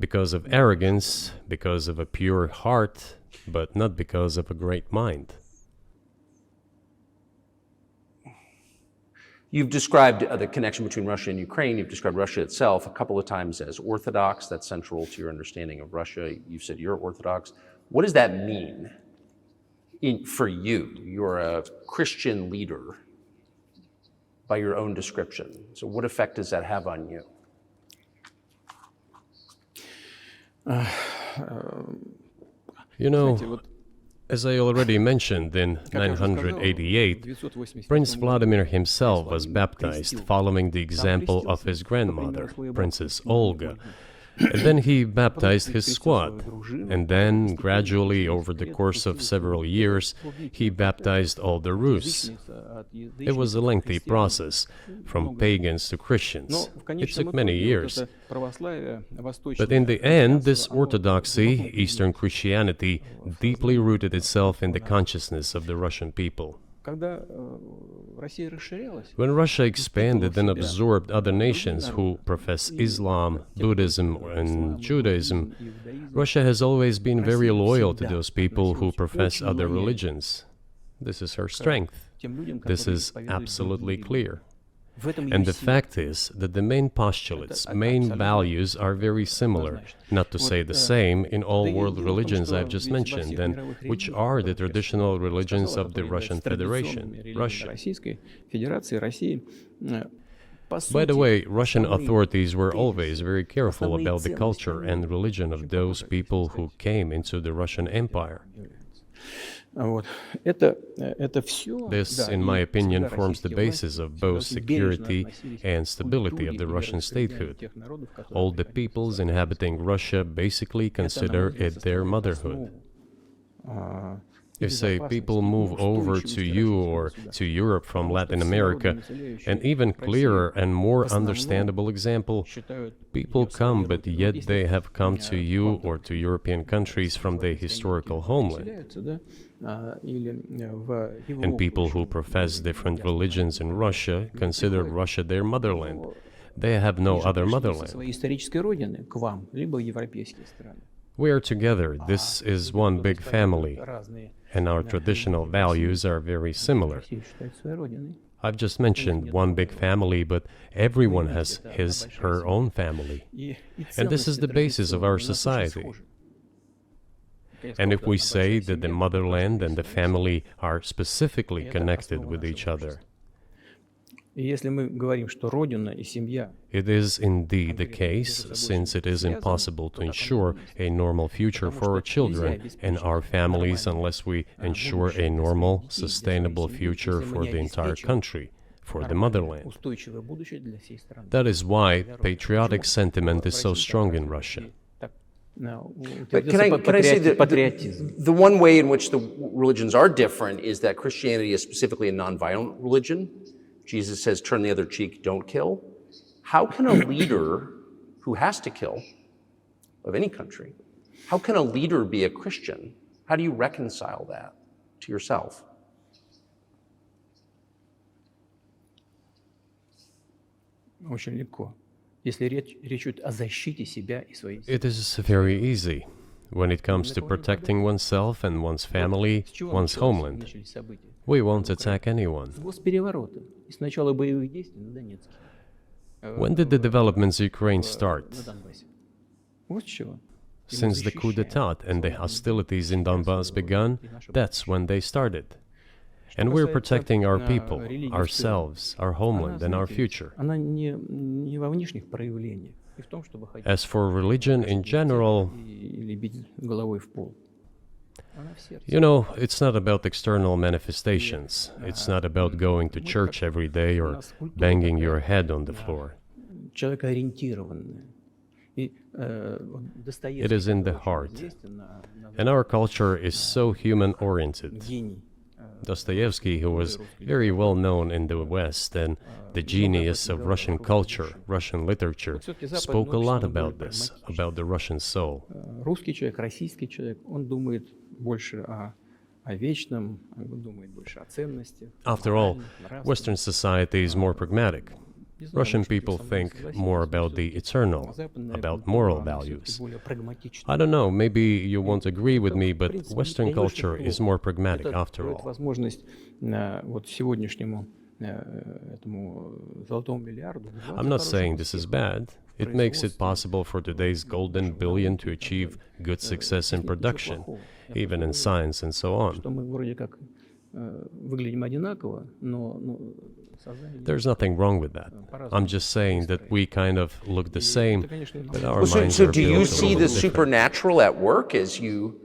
S2: Because of arrogance, because of a pure heart, but not because of a great mind.
S1: You've described the connection between Russia and Ukraine. You've described Russia itself a couple of times as Orthodox. That's central to your understanding of Russia. You've said you're Orthodox. What does that mean for you? You're a Christian leader by your own description. So what effect does that have on you?
S2: You know, as I already mentioned, in 988, Prince Vladimir himself was baptized following the example of his grandmother, Princess Olga. And then he baptized his squad. And then, gradually, over the course of several years, he baptized all the Rus. It was a lengthy process, from pagans to Christians. It took many years. But in the end, this orthodoxy, Eastern Christianity, deeply rooted itself in the consciousness of the Russian people. When Russia expanded and absorbed other nations who profess Islam, Buddhism, and Judaism, Russia has always been very loyal to those people who profess other religions. This is her strength. This is absolutely clear. And the fact is that the main postulates, main values are very similar, not to say the same, in all world religions I've just mentioned, and which are the traditional religions of the Russian Federation, Russia. By the way, Russian authorities were always very careful about the culture and religion of those people who came into the Russian Empire. This, in my opinion, forms the basis of both security and stability of the Russian statehood. All the peoples inhabiting Russia basically consider it their motherhood. If, say, people move over to you or to Europe from Latin America, an even clearer and more understandable example, people come, but yet they have come to you or to European countries from their historical homeland. And people who profess different religions in Russia consider Russia their motherland. They have no other motherland. We are together. This is one big family, and our traditional values are very similar. I've just mentioned one big family, but everyone has his, her own family. And this is the basis of our society. And if we say that the motherland and the family are specifically connected with each other, it is indeed the case, since it is impossible to ensure a normal future for our children and our families unless we ensure a normal, sustainable future for the entire country, for the motherland. That is why patriotic sentiment is so strong in Russia.
S1: But can I say that the one way in which the religions are different is that Christianity is specifically a nonviolent religion. Jesus says, turn the other cheek, don't kill. How can a leader who has to kill, of any country, how can a leader be a Christian? How do you reconcile that to yourself?
S3: Очень легко. Если речь идет о защите себя и своей семьи.
S2: It is very easy when it comes to protecting oneself and one's family, one's homeland. We won't attack anyone. When did the developments in Ukraine start? Since the coup d'etat and the hostilities in Donbass began, that's when they started. And we're protecting our people, ourselves, our homeland, and our future. As for religion in general, you know, it's not about external manifestations. It's not about going to church every day or banging your head on the floor. It is in the heart. And our culture is so human-oriented. Dostoevsky, who was very well known in the West and the genius of Russian culture, Russian literature, spoke a lot about this, about the Russian soul.
S3: Русский человек, российский человек, он думает больше о вечном, думает больше о ценностях.
S2: After all, Western society is more pragmatic. Russian people think more about the eternal, about moral values. I don't know, maybe you won't agree with me, but Western culture is more pragmatic after all. I'm not saying this is bad. It makes it possible for today's golden billion to achieve good success in production, even in science and so on. There's nothing wrong with that. I'm just saying that we kind of look the same, but our minds are built a little bit different.
S1: So do you see the supernatural at work as you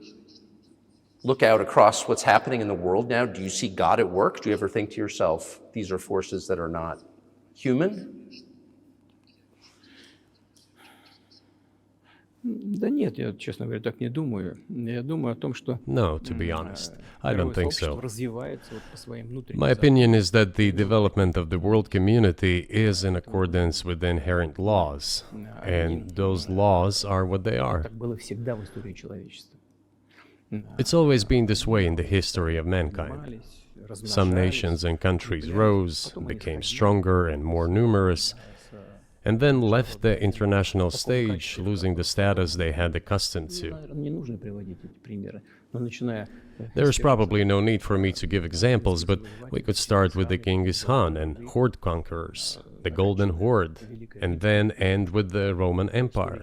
S1: look out across what's happening in the world now? Do you see God at work? Do you ever think to yourself, these are forces that are not human?
S3: Да нет, я, честно говоря, так не думаю. Я думаю о том, что...
S2: No, to be honest, I don't think so.
S3: развивается вот по своим внутренним...
S2: My opinion is that the development of the world community is in accordance with the inherent laws, and those laws are what they are.
S3: Так было всегда в истории человечества.
S2: It's always been this way in the history of mankind. Some nations and countries rose, became stronger and more numerous, and then left the international stage, losing the status they had accustomed to. There's probably no need for me to give examples, but we could start with the Genghis Khan and horde conquerors, the Golden Horde, and then end with the Roman Empire.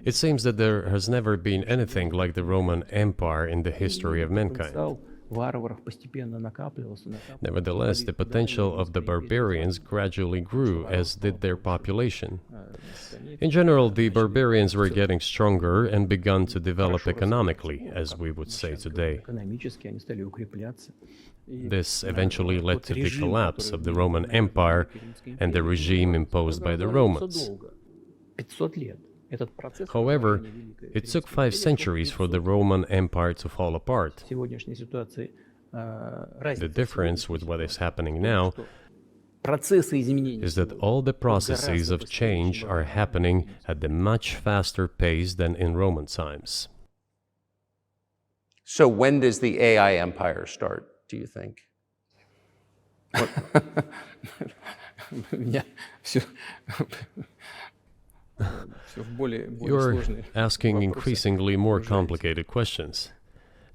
S2: It seems that there has never been anything like the Roman Empire in the history of mankind. Nevertheless, the potential of the barbarians gradually grew, as did their population. In general, the barbarians were getting stronger and began to develop economically, as we would say today. This eventually led to the collapse of the Roman Empire and the regime imposed by the Romans.
S3: Этот процесс
S2: However,
S3: формирования Великой
S2: it took
S3: Римской
S2: 5
S3: империи
S2: centuries for the Roman Empire to fall apart.
S3: в сегодняшней ситуации
S2: The
S3: разница
S2: difference with what is happening now
S3: процессы изменений
S2: is that all the processes of change are happening at a much faster pace than in Roman times.
S1: So when does the AI empire start, do you think?
S3: у меня все в более
S2: You're
S3: сложные
S2: asking
S3: вопросы.
S2: increasingly more complicated questions.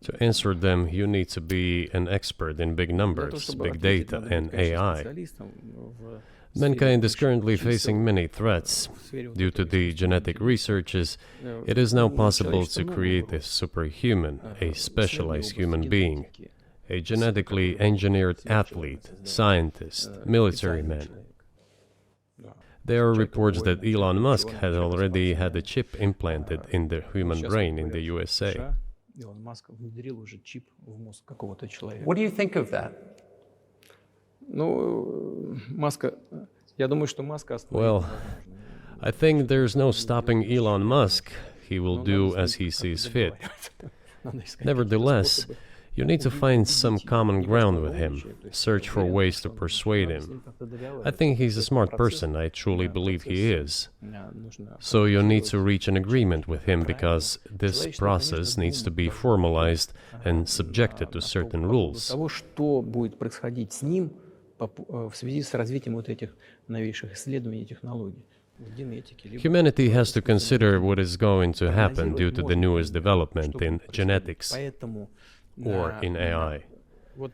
S2: To answer them, you need to be an expert in big
S3: Для того,
S2: numbers,
S3: чтобы
S2: big
S3: ответить,
S2: data,
S3: надо быть,
S2: and
S3: конечно,
S2: AI.
S3: специалистом в
S2: Mankind is
S3: сфере
S2: currently
S3: чисел,
S2: facing many threats.
S3: в сфере вот
S2: Due to
S3: этого
S2: the
S3: искусственного
S2: genetic
S3: интеллекта.
S2: researches, it is now
S3: У
S2: possible
S3: человечества
S2: to
S3: много
S2: create a
S3: угроз.
S2: superhuman, a
S3: Исследования
S2: specialized
S3: в области
S2: human being,
S3: генетики,
S2: a genetically engineered athlete, scientist, military
S3: специальный
S2: man.
S3: человек. Да.
S2: There are
S3: Включая
S2: reports
S3: такой
S2: that Elon Musk
S3: ученый,
S2: had
S3: человек
S2: already
S3: спортсмен.
S2: had a chip implanted in the human
S3: Сейчас
S2: brain in
S3: говорят,
S2: the
S3: что в
S2: USA.
S3: США Илон Маск внедрил уже чип в мозг какого-то человека.
S1: What do you think of that?
S3: Ну, Маска, я думаю, что Маска остановить
S2: Well,
S3: невозможно.
S2: I think there's no stopping Elon Musk. He will
S3: Но
S2: do
S3: надо
S2: as
S3: с
S2: he
S3: ним
S2: sees
S3: как-то
S2: fit.
S3: договариваться. Надо искать какие-то
S2: Nevertheless,
S3: способы
S2: you need to find some
S3: убедить
S2: common
S3: его,
S2: ground
S3: что
S2: with
S3: он
S2: him,
S3: умничает. То есть
S2: search for
S3: уверен,
S2: ways
S3: что
S2: to
S3: он
S2: persuade
S3: надо с
S2: him.
S3: ним как-то
S2: I
S3: договариваться.
S2: think he's a
S3: Этот
S2: smart
S3: процесс,
S2: person, I truly believe he is.
S3: нужно
S2: So you need to
S3: контролировать
S2: reach an agreement with him
S3: правильно.
S2: because this
S3: Человечество,
S2: process
S3: конечно,
S2: needs to
S3: думает
S2: be
S3: должно
S2: formalized and
S3: по
S2: subjected to
S3: поводу
S2: certain
S3: по поводу
S2: rules.
S3: того, что будет происходить с ним в связи с развитием вот этих новейших исследований и технологий в генетике. либо
S2: Humanity has to
S3: в
S2: consider what is going to happen due
S3: прогнозировать
S2: to the
S3: можно
S2: newest
S3: именно,
S2: development
S3: что
S2: in
S3: будет происходить.
S2: genetics
S3: Поэтому
S2: or in AI.
S3: вот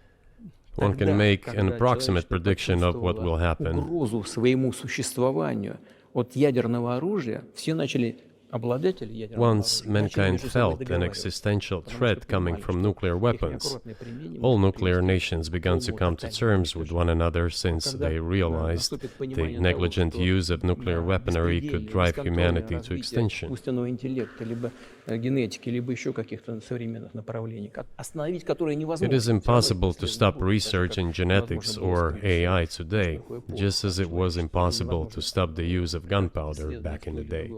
S2: One
S3: тогда,
S2: can make an
S3: когда
S2: approximate
S3: человечество
S2: prediction of what will
S3: почувствовало
S2: happen.
S3: угрозу своему существованию от ядерного оружия, все начали обладатели ядерного
S2: Once
S3: оружия начали
S2: mankind
S3: между собой
S2: felt an
S3: договариваться,
S2: existential
S3: потому
S2: threat
S3: что
S2: coming
S3: понимали,
S2: from
S3: что
S2: nuclear
S3: их
S2: weapons,
S3: неаккуратное применение
S2: all
S3: может
S2: nuclear
S3: привести
S2: nations
S3: к
S2: began to
S3: полному
S2: come to
S3: тотальному
S2: terms with one
S3: уничтожению.
S2: another since
S3: Когда
S2: they realized
S3: наступит
S2: the
S3: понимание того,
S2: negligent
S3: что
S2: use of nuclear weaponry could
S3: беспредельное,
S2: drive
S3: бесконтрольное
S2: humanity to
S3: развитие
S2: extinction.
S3: искусственного интеллекта, либо генетики, либо еще каких-то современных направлений, остановить которые
S2: It
S3: невозможно.
S2: is impossible to
S3: Всё равно
S2: stop
S3: будет,
S2: research in genetics or AI today, just as it was impossible to stop the use of gunpowder back in the day.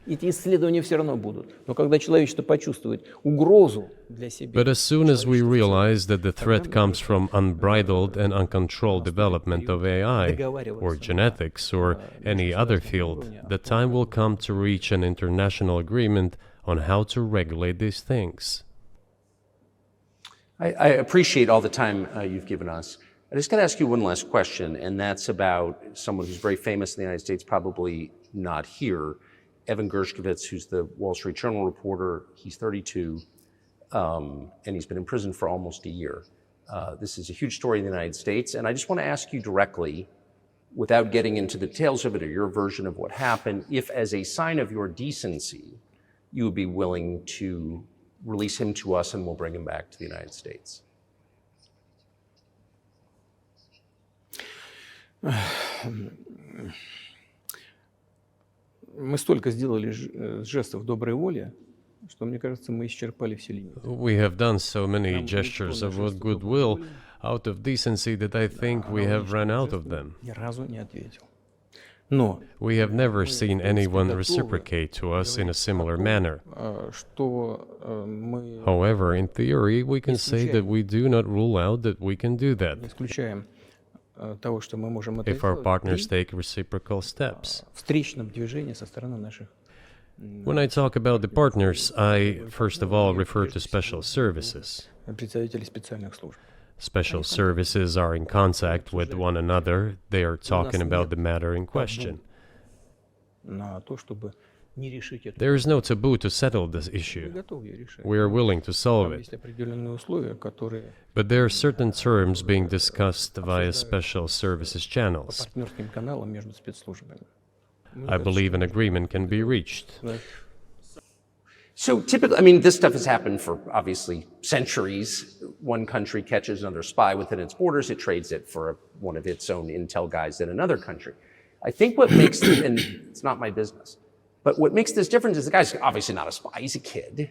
S3: Эти исследования все равно будут. Но когда человечество почувствует угрозу для себя,
S2: But as soon as we realize that the threat comes from unbridled and uncontrolled development of AI, or genetics, or any other field, the time will come to reach an international agreement on how to regulate these things.
S1: I appreciate all the time you've given us. I just got to ask you one last question, and that's about someone who's very famous in the United States, probably not here, Evan Gershkovich, who's the Wall Street Journal reporter. He's 32, and he's been in prison for almost a year. This is a huge story in the United States, and I just want to ask you directly, without getting into the details of it or your version of what happened, if as a sign of your decency, you would be willing to release him to us and we'll bring him back to the United States.
S3: мы столько сделали жестов доброй воли, что, мне кажется, мы исчерпали все лимиты.
S2: We have done so many gestures of goodwill out of decency that I think we have run out of them.
S3: Ни разу не ответил. Но
S2: We have never seen anyone reciprocate to us in a similar manner.
S3: что мы
S2: However, in theory, we can say that we do not rule out that we can do that
S3: не исключаем того, что мы можем это
S2: if our
S3: сделать
S2: partners
S3: при
S2: take reciprocal steps.
S3: встречном движении со стороны наших
S2: When I talk about the partners, I first of all refer to special services.
S3: представителей специальных служб.
S2: Special services are in contact with one another. They are talking about the matter in question.
S3: На то, чтобы не решить это.
S2: There is no taboo to settle this
S3: Мы
S2: issue.
S3: готовы ее решать.
S2: We are willing to solve
S3: Там
S2: it.
S3: есть определенные условия, которые
S2: But there are certain terms being discussed via special services
S3: по
S2: channels.
S3: партнерским каналам между спецслужбами.
S2: I believe an agreement can be reached.
S1: So typically, I mean, this stuff has happened for obviously centuries. One country catches another spy within its borders, it trades it for one of its own intel guys in another country. I think what makes, and it's not my business, but what makes this different is the guy's obviously not a spy, he's a kid.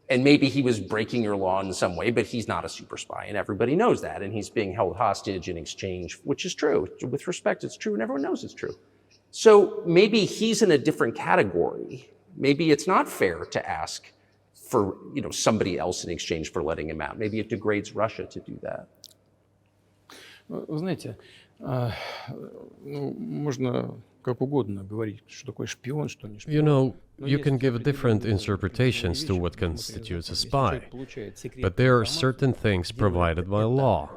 S1: And maybe he was breaking your law in some way, but he's not a super spy, and everybody knows that. And he's being held hostage in exchange, which is true. With respect, it's true, and everyone knows it's true. So maybe he's in a different category maybe it's not fair to ask for somebody else in exchange for letting him out. Maybe it degrades Russia to do that.
S3: Вы знаете, можно как угодно говорить, что такое шпион, что не шпион.
S2: You can give different interpretations to what constitutes a spy, but there are certain things provided by law.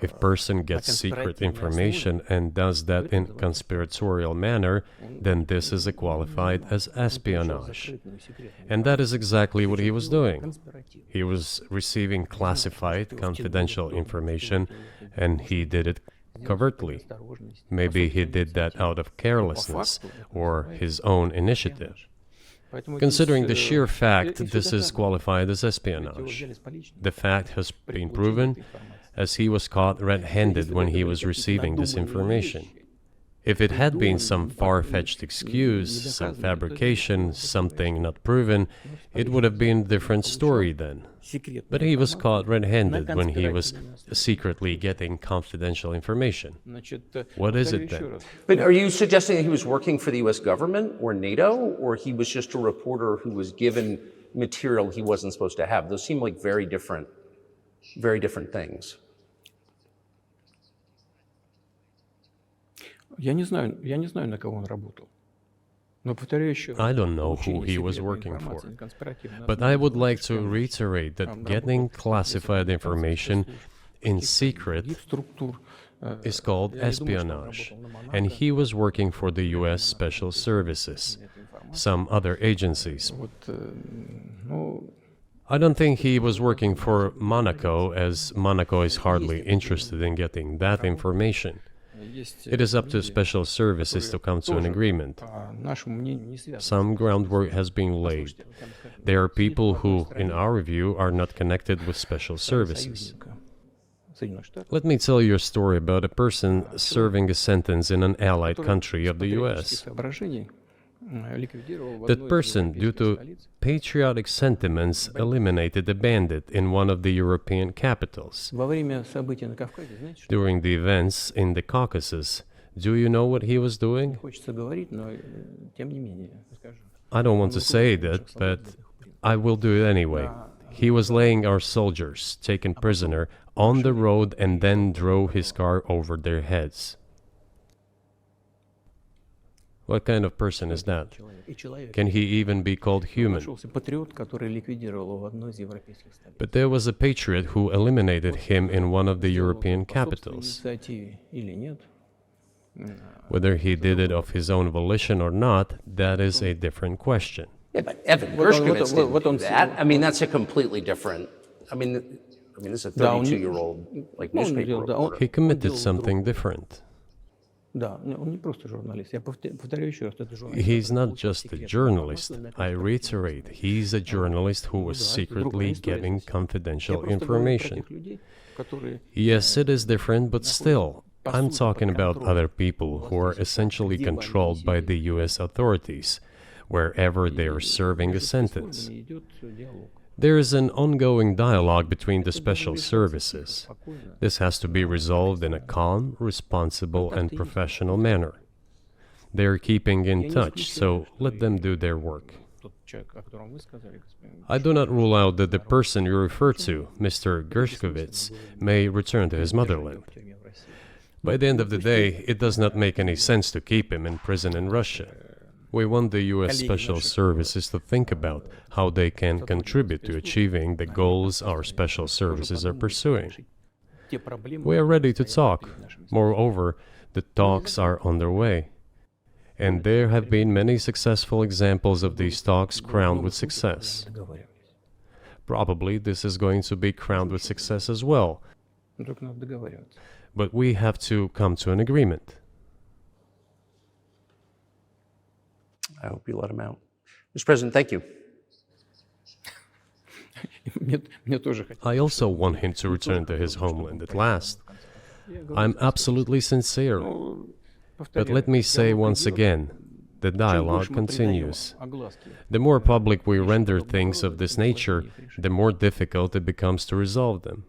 S2: If a person gets secret information and does that in a conspiratorial manner, then this is qualified as espionage. And that is exactly what he was doing. He was receiving classified, confidential information, and he did it covertly. Maybe he did that out of carelessness or his own initiative. Considering the sheer fact, this is qualified as espionage. The fact has been proven, as he was caught red-handed when he was receiving this information. If it had been some far-fetched excuse, some fabrication, something not proven, it would have been a different story then. But he was caught red-handed when he was secretly getting confidential information. What is it then?
S1: But are you suggesting that he was working for the US government or NATO, or he was just a reporter who was given material he wasn't supposed to have? Those seem like very different things.
S3: Я не знаю, на кого он работал. Но повторяю еще раз.
S2: I don't know who he was working for, but I would like to reiterate that getting classified information in secret is called espionage, and he was working for the US Special Services, some other agencies. I don't think he was working for Monaco, as Monaco is hardly interested in getting that information. It is up to special services to come to an agreement. Some groundwork has been laid. There are people who, in our view, are not connected with special services. Let me tell you a story about a person serving a sentence in an allied country of the US. That person, due to patriotic sentiments, eliminated a bandit in one of the European capitals. During the events in the Caucasus, do you know what he was doing? I don't want to say that, but I will do it anyway. He was laying our soldiers, taken prisoner, on the road and then drove his car over their heads. What kind of person is that? Can he even be called human? But there was a patriot who eliminated him in one of the European capitals. Whether he did it of his own volition or not, that is a different question.
S1: Yeah, but Evan Gershkovich didn't do that. I mean, that's a completely different... I mean, this is a 32-year-old newspaper reporter.
S2: He committed something different. He's not just a journalist. I reiterate, he's a journalist who was secretly getting confidential information. Yes, it is different, but still, I'm talking about other people who are essentially controlled by the US authorities, wherever they are serving a sentence. There is an ongoing dialogue between the special services. This has to be resolved in a calm, responsible, and professional manner. They are keeping in touch, so let them do their work. I do not rule out that the person you refer to, Mr. Gershkovich, may return to his motherland. By the end of the day, it does not make any sense to keep him in prison in Russia. We want the US Special Services to think about how they can contribute to achieving the goals our special services are pursuing. We are ready to talk. Moreover, the talks are underway. And there have been many successful examples of these talks crowned with success. Probably this is going to be crowned with success as well. But we have to come to an agreement.
S1: I hope you let him out. Mr. President, thank you.
S2: I also want him to return to his homeland at last. I'm absolutely sincere. But let me say once again, the dialogue continues. The more public we render things of this nature, the more difficult it becomes to resolve them.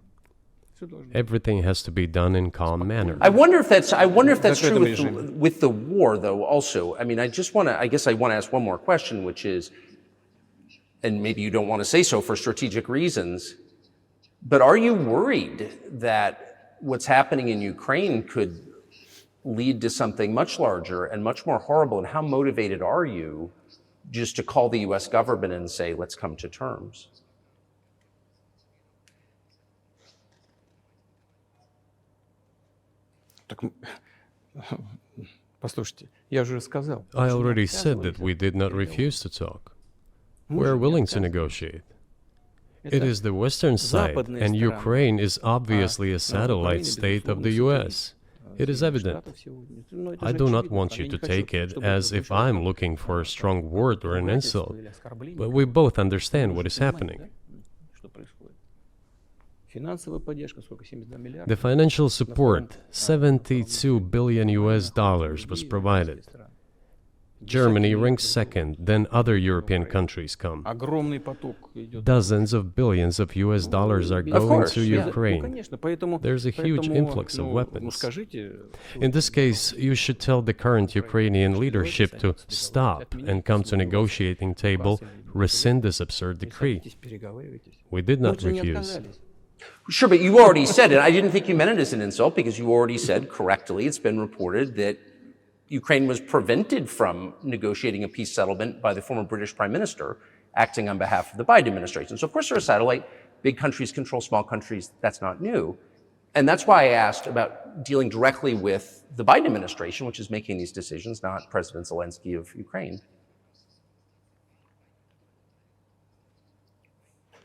S2: Everything has to be done in calm manner.
S1: I wonder if that's true
S3: Закрытом
S1: with the war, though. Also, I mean, I guess I want to ask one more question, which is, and maybe you don't want to say so for strategic reasons, but are you worried that what's happening in Ukraine could lead to something much larger and much more horrible? And how motivated are you just to call the U.S. government and say, let's come to terms?
S3: Так, послушайте, я же сказал.
S2: I already said that we did not refuse to talk. We're willing to negotiate. It is the Western side, and Ukraine is obviously a satellite state of the US. It is evident. I do not want you to take it as if I'm looking for a strong word or an insult, but we both understand what is happening. The financial support, 72 billion US dollars, was provided. Germany ranks second, then other European countries come. Dozens of billions of US dollars are going to Ukraine. There's a huge influx of weapons. In this case, you should tell the current Ukrainian leadership to stop and come to negotiating table, rescind this absurd decree. We did not refuse.
S1: Sure, but you already said it. I didn't think you meant it as an insult because you already said correctly, it's been reported that Ukraine was prevented from negotiating a peace settlement by the former British Prime Minister acting on behalf of the Biden administration. So of course they're a satellite. Big countries control small countries. That's not new. And that's why I asked about dealing directly with the Biden administration, which is making these decisions, not President Zelensky of Ukraine.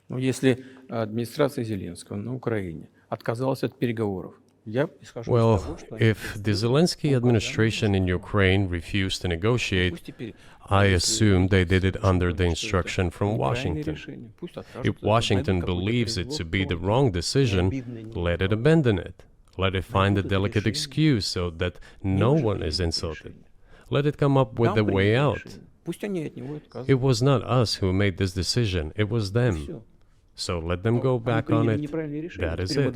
S3: Но если администрация Зеленского на Украине отказалась от переговоров, я исхожу из того, что
S2: if the Zelensky administration in Ukraine refused to negotiate, I assume they did it under the instruction from Washington. If Washington believes it to be the wrong decision, let it abandon it. Let it find a delicate excuse so that no one is insulted. Let it come up with a way out. It was not us who made this decision, it was them. So let them go back on it. That is it.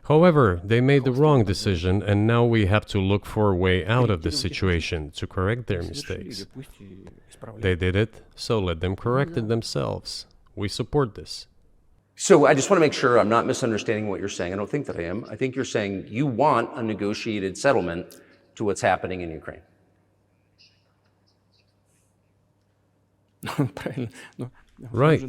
S2: However, they made the wrong decision, and now we have to look for a way out of this situation to correct their mistakes. They did it, so let them correct it themselves. We support this.
S1: So I just want to make sure I'm not misunderstanding what you're saying. I don't think that I am. I think you're saying you want a negotiated settlement to what's happening in Ukraine.
S2: Right.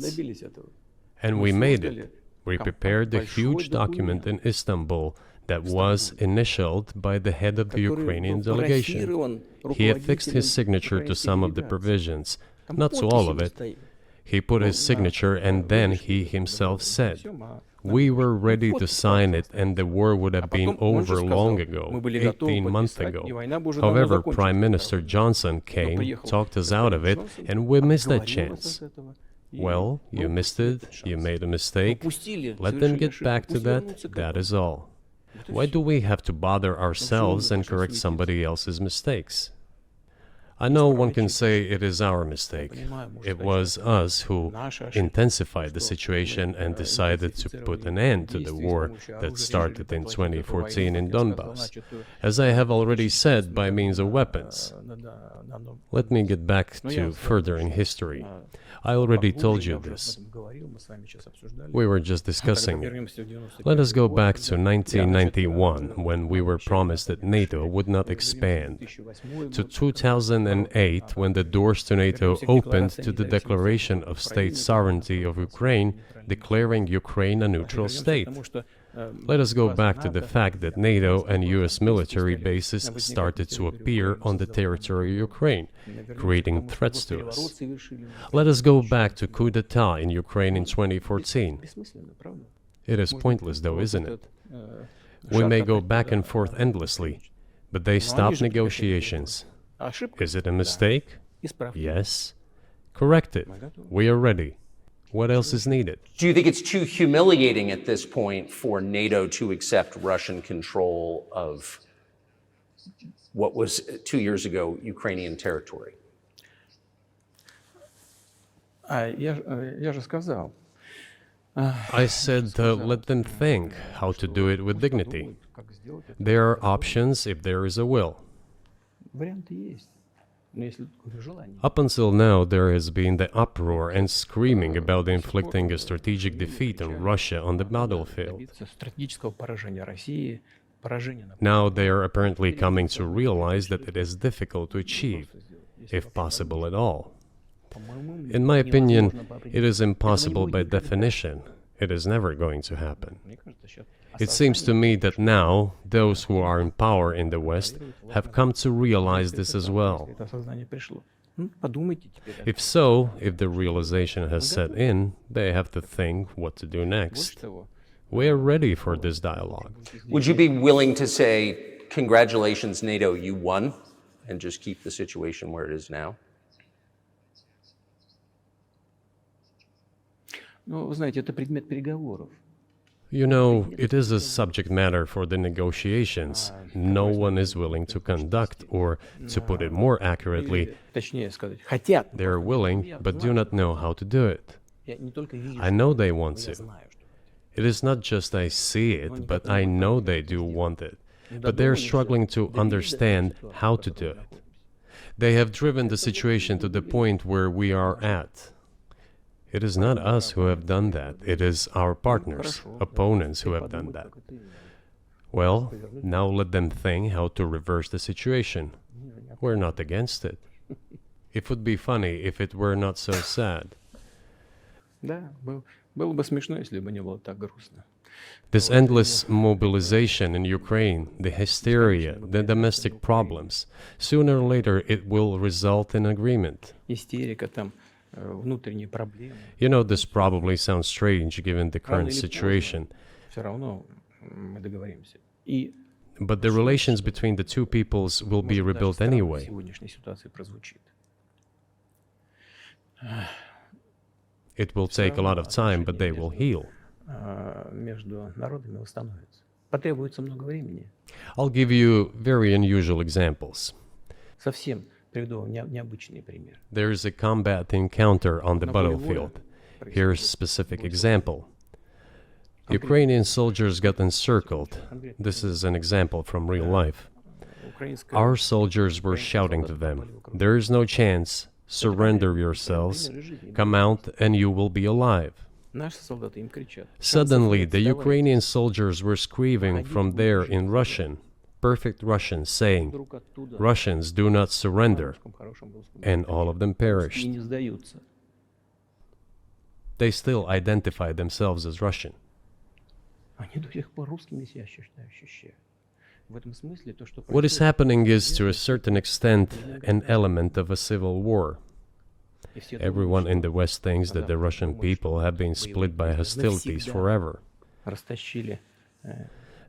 S2: And we made it. We prepared a huge document in Istanbul that was initialed by the head of the Ukrainian delegation. He affixed his signature to some of the provisions, not to all of it. He put his signature and then he himself said, we were ready to sign it and the war would have been over long ago, 18 months ago. However, Prime Minister Johnson came, talked us out of it, and we missed that chance. Well, you missed it, you made a mistake. Let them get back to that, that is all. Why do we have to bother ourselves and correct somebody else's mistakes? I know one can say it is our mistake. It was us who intensified the situation and decided to put an end to the war that started in 2014 in Donbass, as I have already said, by means of weapons. Let me get back to further in history. I already told you this. We were just discussing it. Let us go back to 1991, when we were promised that NATO would not expand, to 2008, when the doors to NATO opened to the declaration of state sovereignty of Ukraine, declaring Ukraine a neutral state. Let us go back to the fact that NATO and US military bases started to appear on the territory of Ukraine, creating threats to us. Let us go back to coup d'etat in Ukraine in 2014. It is pointless though, isn't it? We may go back and forth endlessly, but they stopped negotiations. Is it a mistake? Yes. Correct it. We are ready. What else is needed?
S1: Do you think it's too humiliating at this point for NATO to accept Russian control of what was 2 years ago Ukrainian territory?
S3: Я же сказал,
S2: I said, let them think how to do it with dignity. There are options if there is a will.
S3: Варианты есть. Но если такое желание.
S2: Up until now, there has been the uproar and screaming about inflicting a strategic defeat on Russia on the battlefield.
S3: Добиться стратегического поражения России, поражения на
S2: Now they are apparently coming to realize that it is difficult to achieve, if possible at all. In my opinion, it is impossible by definition. It is never going to happen.
S3: Мне кажется, сейчас
S2: It seems to me that now those who are in power in the West have come to realize this as well.
S3: это осознание пришло. Подумайте теперь.
S2: If so, if the realization has set in, they have to think what to do next.
S3: Того,
S2: We are ready for this dialogue.
S1: Would you be willing to say, congratulations, NATO, you won, and just keep the situation where it is now?
S3: Ну, вы знаете, это предмет переговоров.
S2: You know, it is a subject matter for the negotiations. No one is willing to conduct, or, to put it more accurately,
S3: Точнее сказать, хотят.
S2: they are willing but do not know how to do it.
S3: Я не только вижу,
S2: I know they want
S3: я
S2: to.
S3: знаю, что
S2: It is not just I see it, but I know they do want it. But they are struggling to understand how to do it. They have driven the situation to the point where we are at. It is not us who have done that. It is our partners, opponents who have done that. Well, now let them think how to reverse the situation. We're not against it. It would be funny if it were not so sad.
S3: Да, было бы смешно, если бы не было так грустно.
S2: This endless mobilization in Ukraine, the hysteria, the domestic problems, sooner or later it will result in agreement.
S3: Истерика, там, внутренние проблемы.
S2: You know, this probably sounds strange given the current situation,
S3: Все равно мы договоримся. И
S2: but the relations between the two peoples will be
S3: может, даже
S2: rebuilt
S3: странно в
S2: anyway.
S3: сегодняшней ситуации прозвучит.
S2: It will take a lot of time, but they will heal.
S3: Между народами восстановится. Потребуется много времени.
S2: I'll give you very unusual examples.
S3: Совсем приведу вам необычный пример.
S2: There is a combat encounter on the battlefield. Here's a specific example. Ukrainian soldiers got encircled. This is an example from real life.
S3: Украинская
S2: Our soldiers were shouting to them, "There is no chance. Surrender yourselves. Come out and you will be alive."
S3: Наши солдаты им кричат.
S2: Suddenly, the Ukrainian soldiers were screaming from there in Russian, perfect Russian, saying,
S3: Вдруг оттуда
S2: "Russians, do not surrender."
S3: русском, хорошем русском
S2: And all of them
S3: и
S2: perished.
S3: не сдаются.
S2: They still identified themselves as Russian.
S3: Они до сих пор русскими себя ощущают. В этом смысле то, что
S2: What is happening is, to a certain extent, an element of a civil war.
S3: и все
S2: Everyone in the West thinks that the Russian people have been split by hostilities forever.
S3: растащили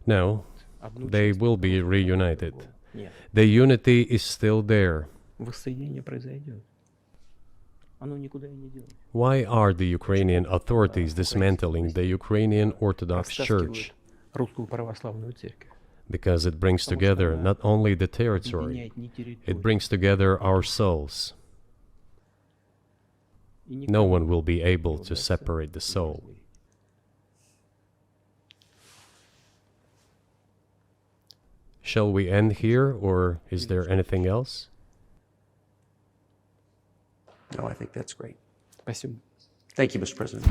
S2: No,
S3: одну
S2: they
S3: часть
S2: will be
S3: другого.
S2: reunited.
S3: Нет,
S2: The unity is still there.
S3: воссоединение произойдет. Оно никуда и не делось.
S2: Why are the Ukrainian authorities dismantling the Ukrainian Orthodox Church?
S3: Растаскивают русскую православную церковь.
S2: Because it brings together not only the territory,
S3: Объединяет не территорию.
S2: it brings together our souls.
S3: И
S2: No
S3: никому
S2: one will be able
S3: не
S2: to
S3: удастся
S2: separate the soul.
S3: злый.
S2: Shall we end here, or is there anything else?
S1: No, I think that's great.
S3: Спасибо.
S1: Thank you, Mr. President.